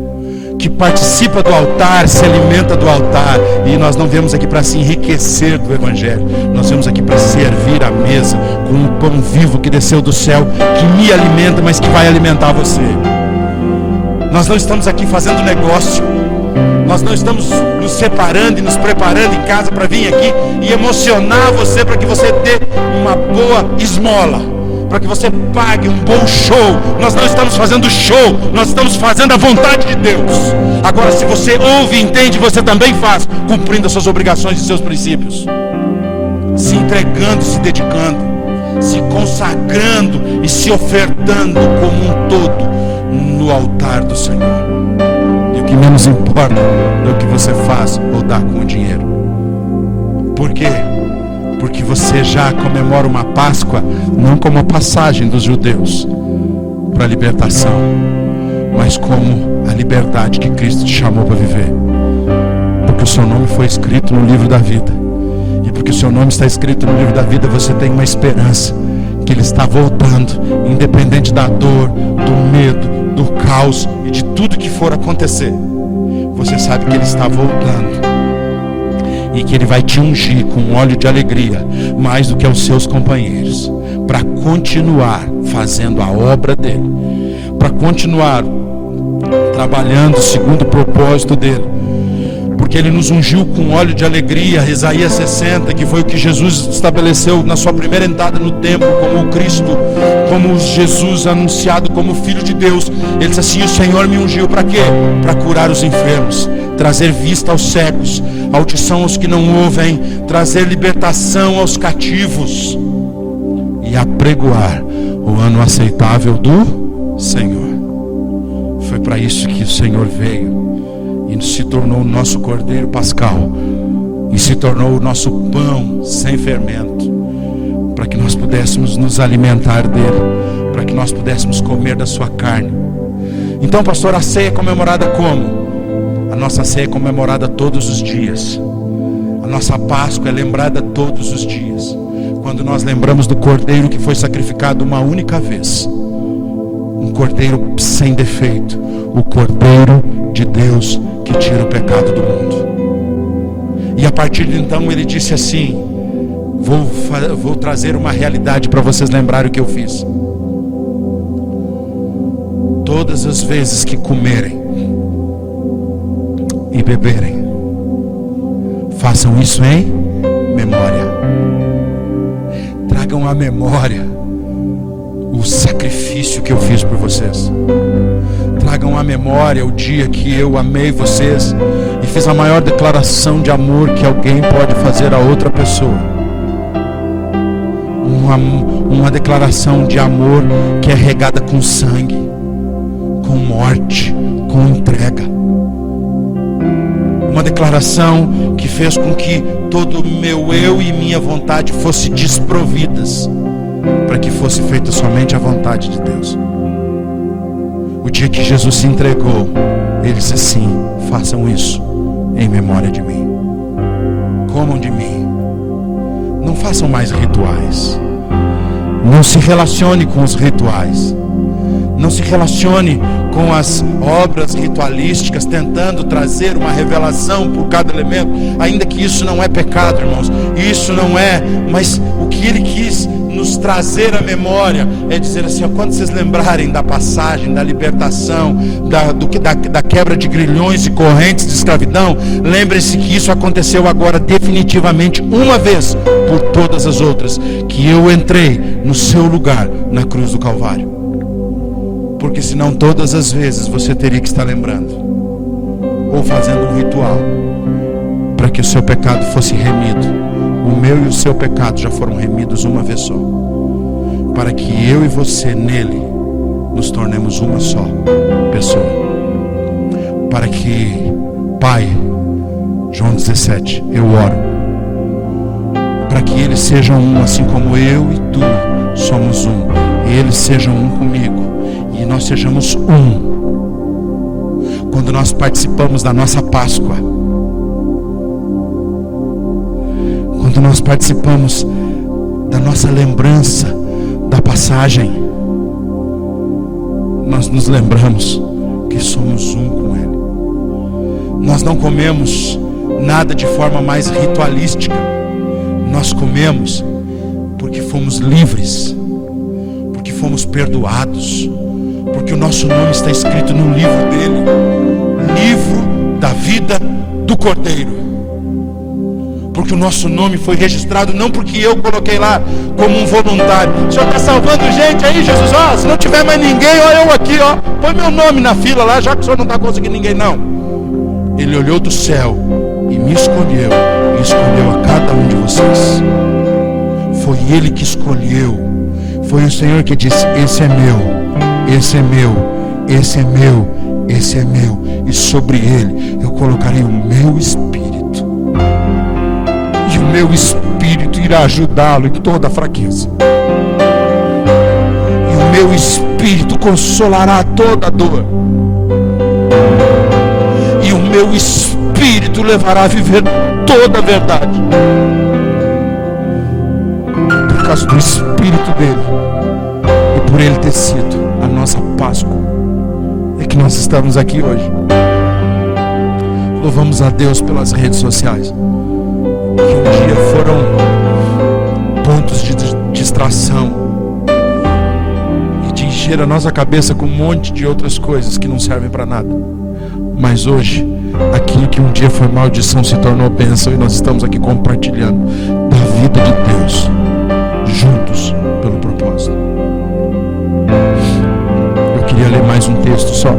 que participa do altar, se alimenta do altar. E nós não viemos aqui para se enriquecer do evangelho, nós viemos aqui para servir a mesa com um pão vivo que desceu do céu, que me alimenta, mas que vai alimentar você. Nós não estamos aqui fazendo negócio, nós não estamos nos separando e nos preparando em casa para vir aqui e emocionar você para que você dê uma boa esmola, para que você pague um bom show. Nós não estamos fazendo show, nós estamos fazendo a vontade de Deus. Agora, se você ouve e entende, você também faz, cumprindo as suas obrigações e seus princípios, se entregando, se dedicando, se consagrando e se ofertando como um todo no altar do Senhor. E o que menos importa é o que você faz ou dá com o dinheiro. Por quê? Porque você já comemora uma Páscoa, não como a passagem dos judeus para a libertação, mas como a liberdade que Cristo te chamou para viver. Porque o seu nome foi escrito no livro da vida. E porque o seu nome está escrito no livro da vida, você tem uma esperança que Ele está voltando, independente da dor, do medo, do caos e de tudo que for acontecer. Você sabe que Ele está voltando. e que Ele vai te ungir com óleo de alegria, mais do que aos seus companheiros, para continuar fazendo a obra dEle, para continuar trabalhando segundo o propósito dEle, porque Ele nos ungiu com óleo de alegria. Isaías 60, que foi o que Jesus estabeleceu na sua primeira entrada no templo, como o Cristo, como Jesus anunciado como Filho de Deus. Ele disse assim: o Senhor me ungiu para quê? Para curar os enfermos, trazer vista aos cegos, audição aos que não ouvem, trazer libertação aos cativos e apregoar o ano aceitável do Senhor. Foi para isso que o Senhor veio e se tornou o nosso Cordeiro Pascal, e se tornou o nosso pão sem fermento, para que nós pudéssemos nos alimentar dele, para que nós pudéssemos comer da sua carne. Então, pastor, a ceia é comemorada como? A nossa ceia é comemorada todos os dias. A nossa Páscoa é lembrada todos os dias, quando nós lembramos do Cordeiro que foi sacrificado uma única vez, um Cordeiro sem defeito, o Cordeiro de Deus que tira o pecado do mundo. E a partir de então Ele disse assim: vou trazer uma realidade para vocês lembrarem o que eu fiz. Todas as vezes que comerem e beberem, façam isso em memória. Tragam à memória o sacrifício que eu fiz por vocês. Tragam à memória o dia que eu amei vocês e fiz a maior declaração de amor que alguém pode fazer a outra pessoa. Uma declaração de amor que é regada com sangue, com morte, com entrega. Uma declaração que fez com que todo o meu eu e minha vontade fossem desprovidas, para que fosse feita somente a vontade de Deus. O dia que Jesus se entregou, Ele disse assim: façam isso em memória de mim. Comam de mim. Não façam mais rituais. Não se relacione com os rituais. Não se relacione com as obras ritualísticas, tentando trazer uma revelação por cada elemento, ainda que isso não é pecado, irmãos. Isso não é, mas o que Ele quis nos trazer à memória é dizer assim: ó, quando vocês lembrarem da passagem, da libertação, da quebra de grilhões e correntes de escravidão, lembrem-se que isso aconteceu agora definitivamente, uma vez por todas as outras, que eu entrei no seu lugar na cruz do Calvário. Porque senão todas as vezes você teria que estar lembrando, ou fazendo um ritual, para que o seu pecado fosse remido. O meu e o seu pecado já foram remidos uma vez só, para que eu e você nele nos tornemos uma só pessoa. Para que, Pai, João 17, eu oro, para que eles sejam um, assim como eu e tu somos um, e eles sejam um comigo, e nós sejamos um. Quando nós participamos da nossa Páscoa, quando nós participamos da nossa lembrança da passagem, nós nos lembramos que somos um com Ele. Nós não comemos nada de forma mais ritualística. Nós comemos porque fomos livres, porque fomos perdoados, porque o nosso nome está escrito no livro dele, livro da vida do Cordeiro. Porque o nosso nome foi registrado, não porque eu coloquei lá como um voluntário. O Senhor está salvando gente aí, Jesus, ó, se não tiver mais ninguém, ó, eu aqui, ó, põe meu nome na fila lá, já que o Senhor não está conseguindo ninguém, não. Ele olhou do céu e me escolheu, e escolheu a cada um de vocês. Foi Ele que escolheu. Foi o Senhor que disse: esse é meu, esse é meu, esse é meu, esse é meu, e sobre ele eu colocarei o meu Espírito, e o meu Espírito irá ajudá-lo em toda a fraqueza, e o meu Espírito consolará toda a dor, e o meu Espírito levará a viver toda a verdade. Por causa do Espírito dele e por ele ter sido a nossa Páscoa, é que nós estamos aqui hoje. Louvamos a Deus pelas redes sociais. que um dia foram pontos de distração e de encher a nossa cabeça com um monte de outras coisas que não servem para nada. Mas hoje, aquilo que um dia foi maldição se tornou bênção, e nós estamos aqui compartilhando da vida de Deus, juntos pelo propósito. Eu queria ler mais um texto só.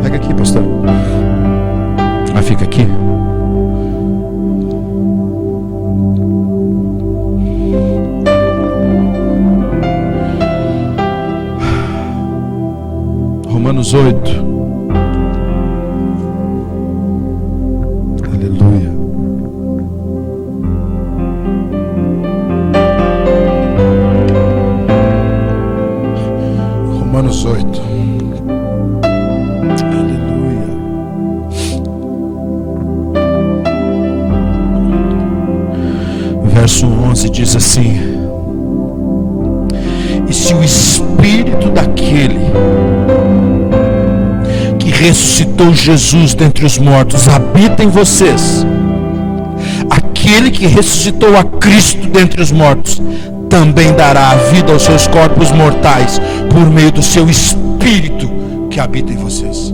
Pega aqui, pastor. Ah, fica aqui. Romanos 8. Aleluia. Romanos 8. Aleluia. Verso 11 diz assim: e se o Espírito daquele que ressuscitou Jesus dentre os mortos habita em vocês, aquele que ressuscitou a Cristo dentre os mortos também dará a vida aos seus corpos mortais por meio do seu Espírito que habita em vocês.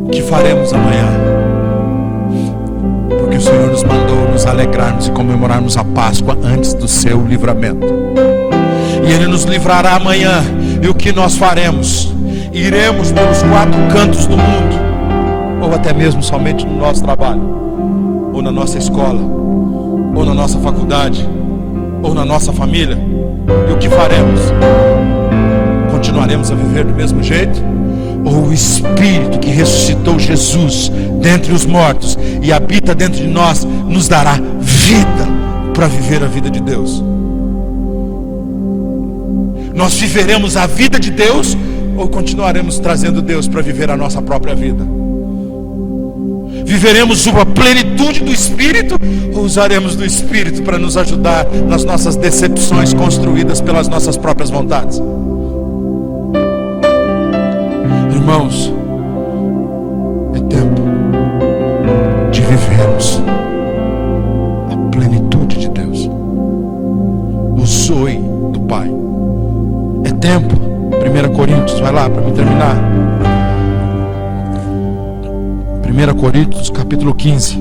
O que faremos amanhã? Porque o Senhor nos mandou nos alegrarmos e comemorarmos a Páscoa antes do seu livramento. E Ele nos livrará amanhã. E o que nós faremos? Iremos pelos 4 cantos do mundo, ou até mesmo somente no nosso trabalho, ou na nossa escola, ou na nossa faculdade, ou na nossa família. E o que faremos? Continuaremos a viver do mesmo jeito? Ou o Espírito que ressuscitou Jesus dentre os mortos e habita dentro de nós nos dará vida para viver a vida de Deus? Nós viveremos a vida de Deus ou continuaremos trazendo Deus para viver a nossa própria vida? Viveremos uma plenitude do Espírito ou usaremos do Espírito para nos ajudar nas nossas decepções construídas pelas nossas próprias vontades? Irmãos, é tempo de vivermos a plenitude de Deus, o zoe do Pai. É tempo. 1 Coríntios, vai lá para me terminar. 1 Coríntios capítulo 15.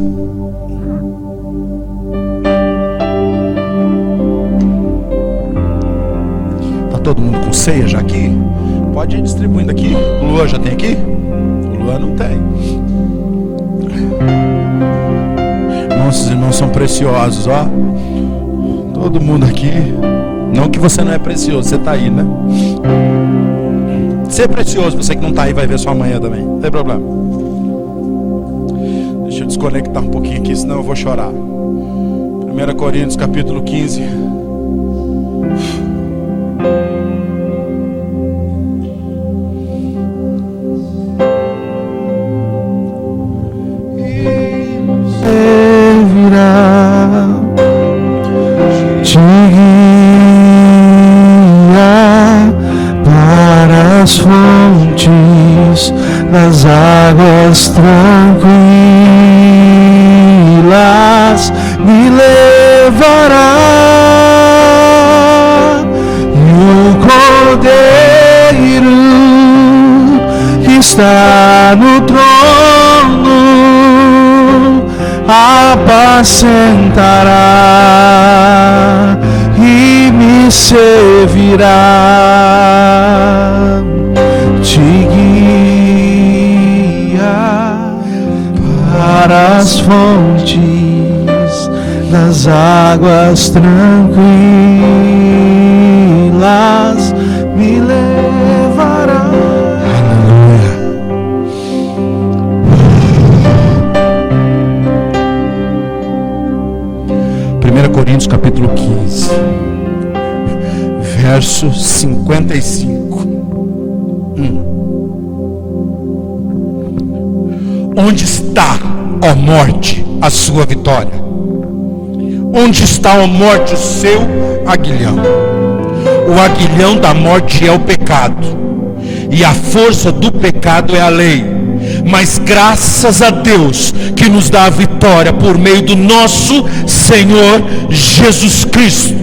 Tá todo mundo com ceia já aqui? Pode ir distribuindo aqui. O Luan já tem aqui? O Luan não tem. Nossos irmãos são preciosos, ó. Todo mundo aqui. Não que você não é precioso, você está aí, né? Você é precioso, você que não está aí vai ver sua manhã também, não tem problema. Deixa eu desconectar um pouquinho aqui, senão eu vou chorar. 1 Coríntios capítulo 15. As fontes das águas tranquilas me levará, e o Cordeiro que está no trono apacentará e me servirá. Te guia para as fontes das águas tranquilas me levará. Aleluia. 1 Coríntios capítulo 15, verso 55. Onde está, ó morte, a sua vitória? Onde está, ó morte, o seu aguilhão? O aguilhão da morte é o pecado, e a força do pecado é a lei. mas graças a Deus que nos dá a vitória por meio do nosso Senhor Jesus Cristo.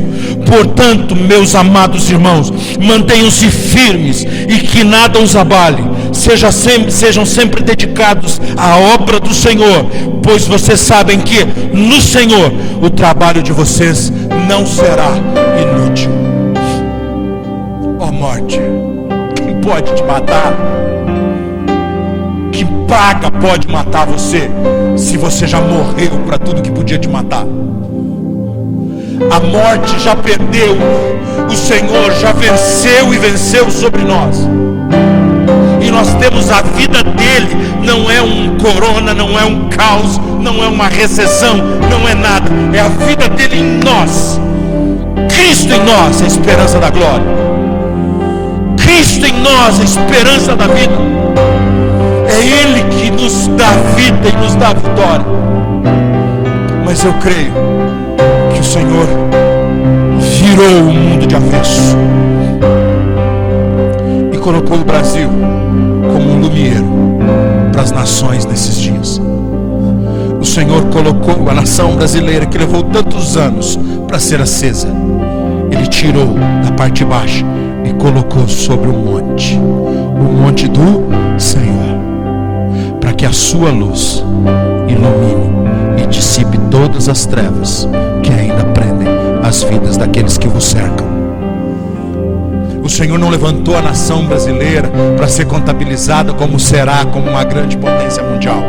Portanto, meus amados irmãos, mantenham-se firmes e que nada os abale. Sejam sempre dedicados à obra do Senhor, pois vocês sabem que no Senhor o trabalho de vocês não será inútil. Ó morte, quem pode te matar? Que praga pode matar você, se você já morreu para tudo que podia te matar? A morte já perdeu, o Senhor já venceu e venceu sobre nós. E nós temos a vida dele, não é um corona, não é um caos, não é uma recessão, não é nada, é a vida dele em nós. Cristo em nós, a esperança da glória. Cristo em nós, a esperança da vida. É ele que nos dá vida e nos dá vitória. Mas eu creio que o Senhor virou o mundo de avesso e colocou o Brasil como um lumieiro para as nações nesses dias. O Senhor colocou a nação brasileira, que levou tantos anos para ser acesa, ele tirou da parte baixa e colocou sobre o monte do Senhor, para que a sua luz ilumine e dissipe todas as trevas que ainda prendem as vidas daqueles que vos cercam. O Senhor não levantou a nação brasileira para ser contabilizada como será, como uma grande potência mundial.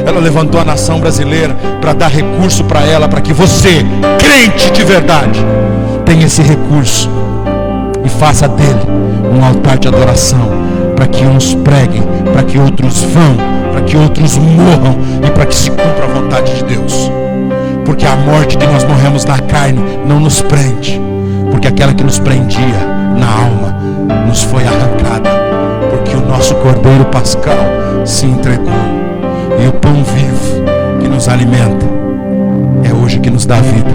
Ela levantou a nação brasileira para dar recurso para ela, para que você, crente de verdade, tenha esse recurso e faça dele um altar de adoração, para que uns preguem, para que outros vão, para que outros morram e para que se cumpra a vontade de Deus. Porque a morte que nós morremos na carne não nos prende, porque aquela que nos prendia na alma nos foi arrancada, porque o nosso Cordeiro Pascal se entregou, e o pão vivo que nos alimenta é hoje que nos dá vida.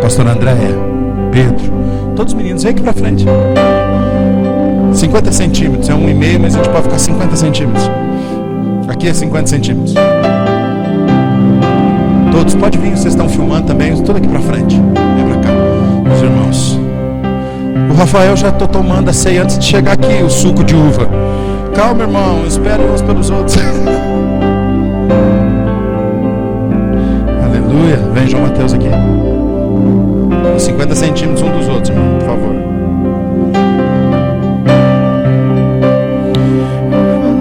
Pastor Andréia, Pedro, todos os meninos, vem aqui pra frente. 50 centímetros, é 1,5, mas a gente pode ficar 50 centímetros. Aqui é 50 centímetros. Todos, pode vir, vocês estão filmando também, tudo aqui pra frente. Vem pra cá, meus irmãos. O Rafael já estou tomando a ceia antes de chegar aqui, o suco de uva. Calma, irmão, esperem uns pelos outros. Aleluia. Vem, João Mateus, aqui. 50 centímetros um dos outros, irmão, por favor.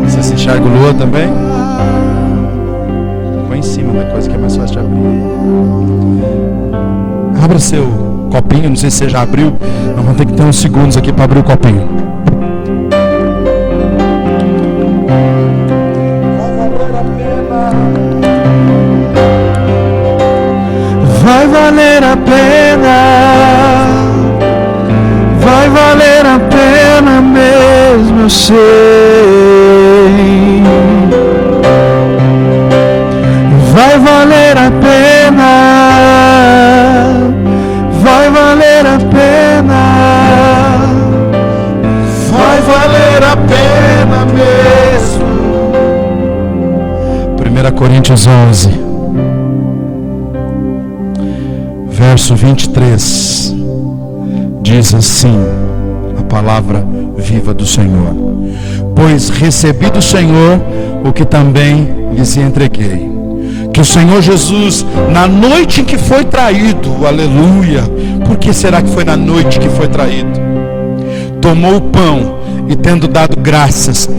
Você se enxerga o Lua também? Põe em cima da coisa que é mais fácil de abrir. Abra seu copinho, não sei se você já abriu. Nós vamos ter que ter uns segundos aqui para abrir o copinho. Vai valer a pena, vai valer a pena mesmo, eu sei. Vai valer a pena, vai valer a pena, vai valer a pena mesmo. 1 Coríntios 11, verso 23, diz assim a palavra viva do Senhor: pois recebi do Senhor o que também lhes entreguei, que o Senhor Jesus, na noite em que foi traído, aleluia, por que será que foi na noite que foi traído? Tomou o pão e, tendo dado graças,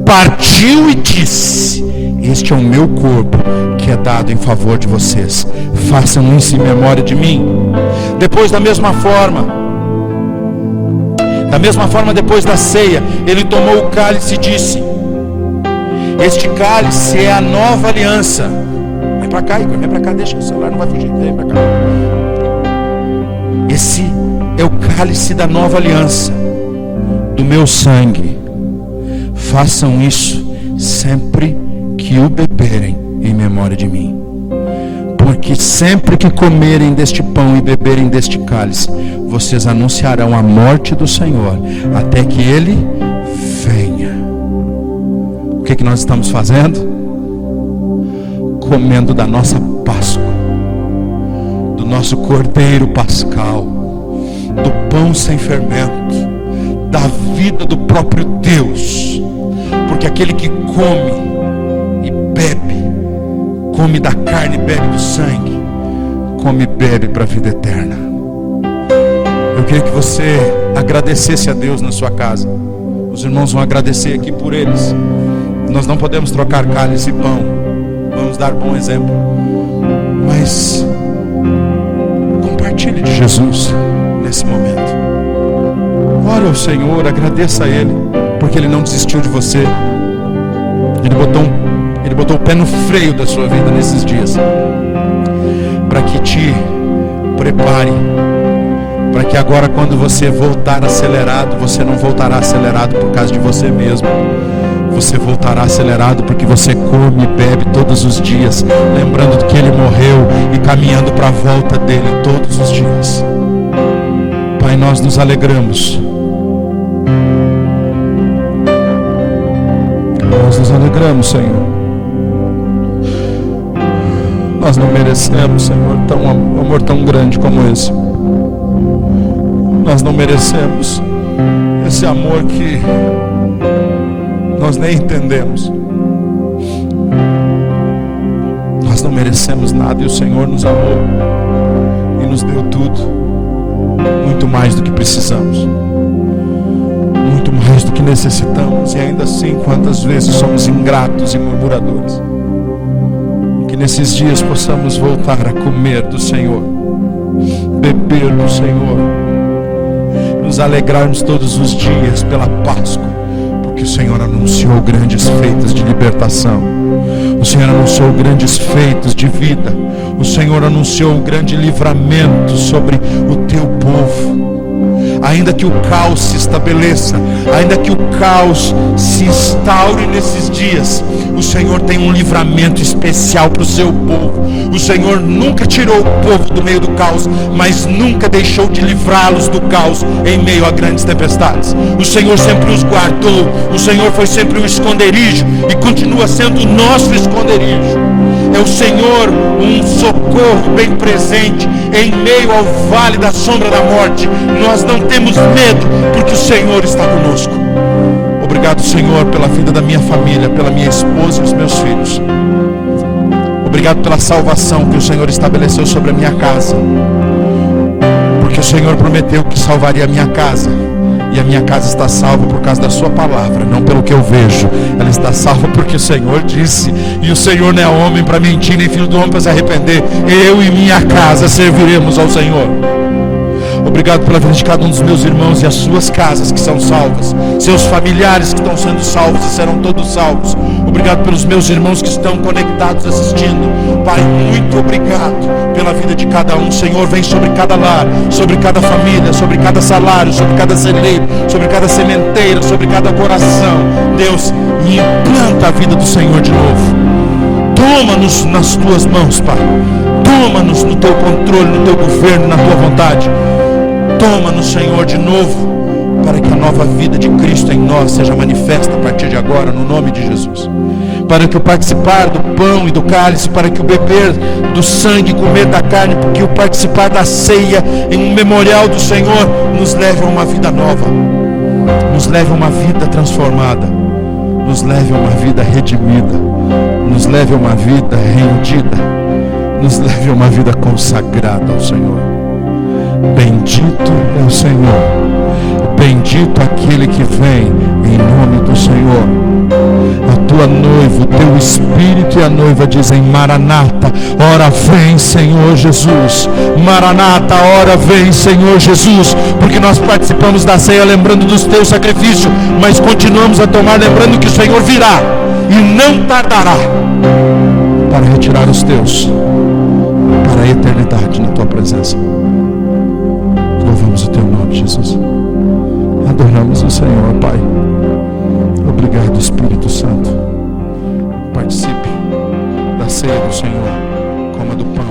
partiu e disse: este é o meu corpo, que é dado em favor de vocês, façam isso em memória de mim. Depois, da mesma forma, depois da ceia, ele tomou o cálice e disse: este cálice é a nova aliança. Vem para cá, Igor, vem para cá, deixa o celular, não vai fugir, vem para cá. Esse é o cálice da nova aliança, do meu sangue. Façam isso sempre que o beberem em memória de mim. Porque sempre que comerem deste pão e beberem deste cálice, vocês anunciarão a morte do Senhor até que Ele venha. O que nós estamos fazendo? Comendo da nossa Páscoa, do nosso Cordeiro Pascal, do pão sem fermento, da vida do próprio Deus. Porque aquele que come e bebe, come da carne e bebe do sangue, come e bebe para a vida eterna. Eu queria que você agradecesse a Deus na sua casa. Os irmãos vão agradecer aqui por eles. Nós não podemos trocar cálice e pão, vamos dar bom exemplo, mas compartilhe de Jesus nesse momento. Ore ao Senhor, agradeça a Ele, porque Ele não desistiu de você. Ele botou o pé no freio da sua vida nesses dias, para que te prepare, para que agora, quando você voltar acelerado, você não voltará acelerado por causa de você mesmo. Você voltará acelerado porque você come e bebe todos os dias, lembrando que Ele morreu e caminhando para a volta dEle todos os dias. Pai, nós nos alegramos. Nós nos alegramos, Senhor. Nós não merecemos, Senhor, um amor tão grande como esse. Nós não merecemos esse amor que nós nem entendemos. Nós não merecemos nada e o Senhor nos amou e nos deu tudo, muito mais do que precisamos, muito mais do que necessitamos. E ainda assim, quantas vezes somos ingratos e murmuradores. Que nesses dias possamos voltar a comer do Senhor, beber do Senhor, nos alegrarmos todos os dias pela Páscoa, porque o Senhor anunciou grandes feitos de libertação, o Senhor anunciou grandes feitos de vida, o Senhor anunciou um grande livramento sobre o teu povo. Ainda que o caos se estabeleça, ainda que o caos se instaure nesses dias, o Senhor tem um livramento especial para o seu povo. O Senhor nunca tirou o povo do meio do caos, mas nunca deixou de livrá-los do caos em meio a grandes tempestades. O Senhor sempre os guardou, o Senhor foi sempre um esconderijo e continua sendo o nosso esconderijo. É o Senhor um socorro bem presente em meio ao vale da sombra da morte. Nós não temos medo, porque o Senhor está conosco. Obrigado, Senhor, pela vida da minha família, pela minha esposa e os meus filhos. Obrigado pela salvação que o Senhor estabeleceu sobre a minha casa, porque o Senhor prometeu que salvaria a minha casa. E a minha casa está salva por causa da sua palavra, não pelo que eu vejo. Ela está salva porque o Senhor disse. E o Senhor não é homem para mentir, nem filho do homem para se arrepender. Eu e minha casa serviremos ao Senhor. Obrigado pela vida de cada um dos meus irmãos e as suas casas que são salvas, seus familiares que estão sendo salvos e serão todos salvos. Obrigado pelos meus irmãos que estão conectados assistindo. Pai, muito obrigado pela vida de cada um. Senhor, vem sobre cada lar, sobre cada família, sobre cada salário, sobre cada celeiro, sobre cada sementeira, sobre cada coração. Deus, implanta a vida do Senhor de novo. Toma-nos nas tuas mãos, Pai. Toma-nos no teu controle, no teu governo, na tua vontade. Toma-nos, Senhor, de novo, para que a nova vida de Cristo em nós seja manifesta a partir de agora, no nome de Jesus. Para que o participar do pão e do cálice, para que o beber do sangue e comer da carne, porque o participar da ceia em um memorial do Senhor nos leve a uma vida nova, nos leve a uma vida transformada, nos leve a uma vida redimida, nos leve a uma vida rendida, nos leve a uma vida consagrada ao Senhor. Bendito é o Senhor, bendito aquele que vem em nome do Senhor. A tua noiva, o teu espírito e a noiva dizem: Maranata, ora vem, Senhor Jesus. Maranata, ora vem, Senhor Jesus. Porque nós participamos da ceia lembrando dos teus sacrifícios, mas continuamos a tomar lembrando que o Senhor virá e não tardará para retirar os teus para a eternidade na tua presença. Louvamos o teu nome, Jesus. Adoramos o Senhor, Pai. Obrigado, Espírito Santo. Participe da ceia do Senhor, coma do pão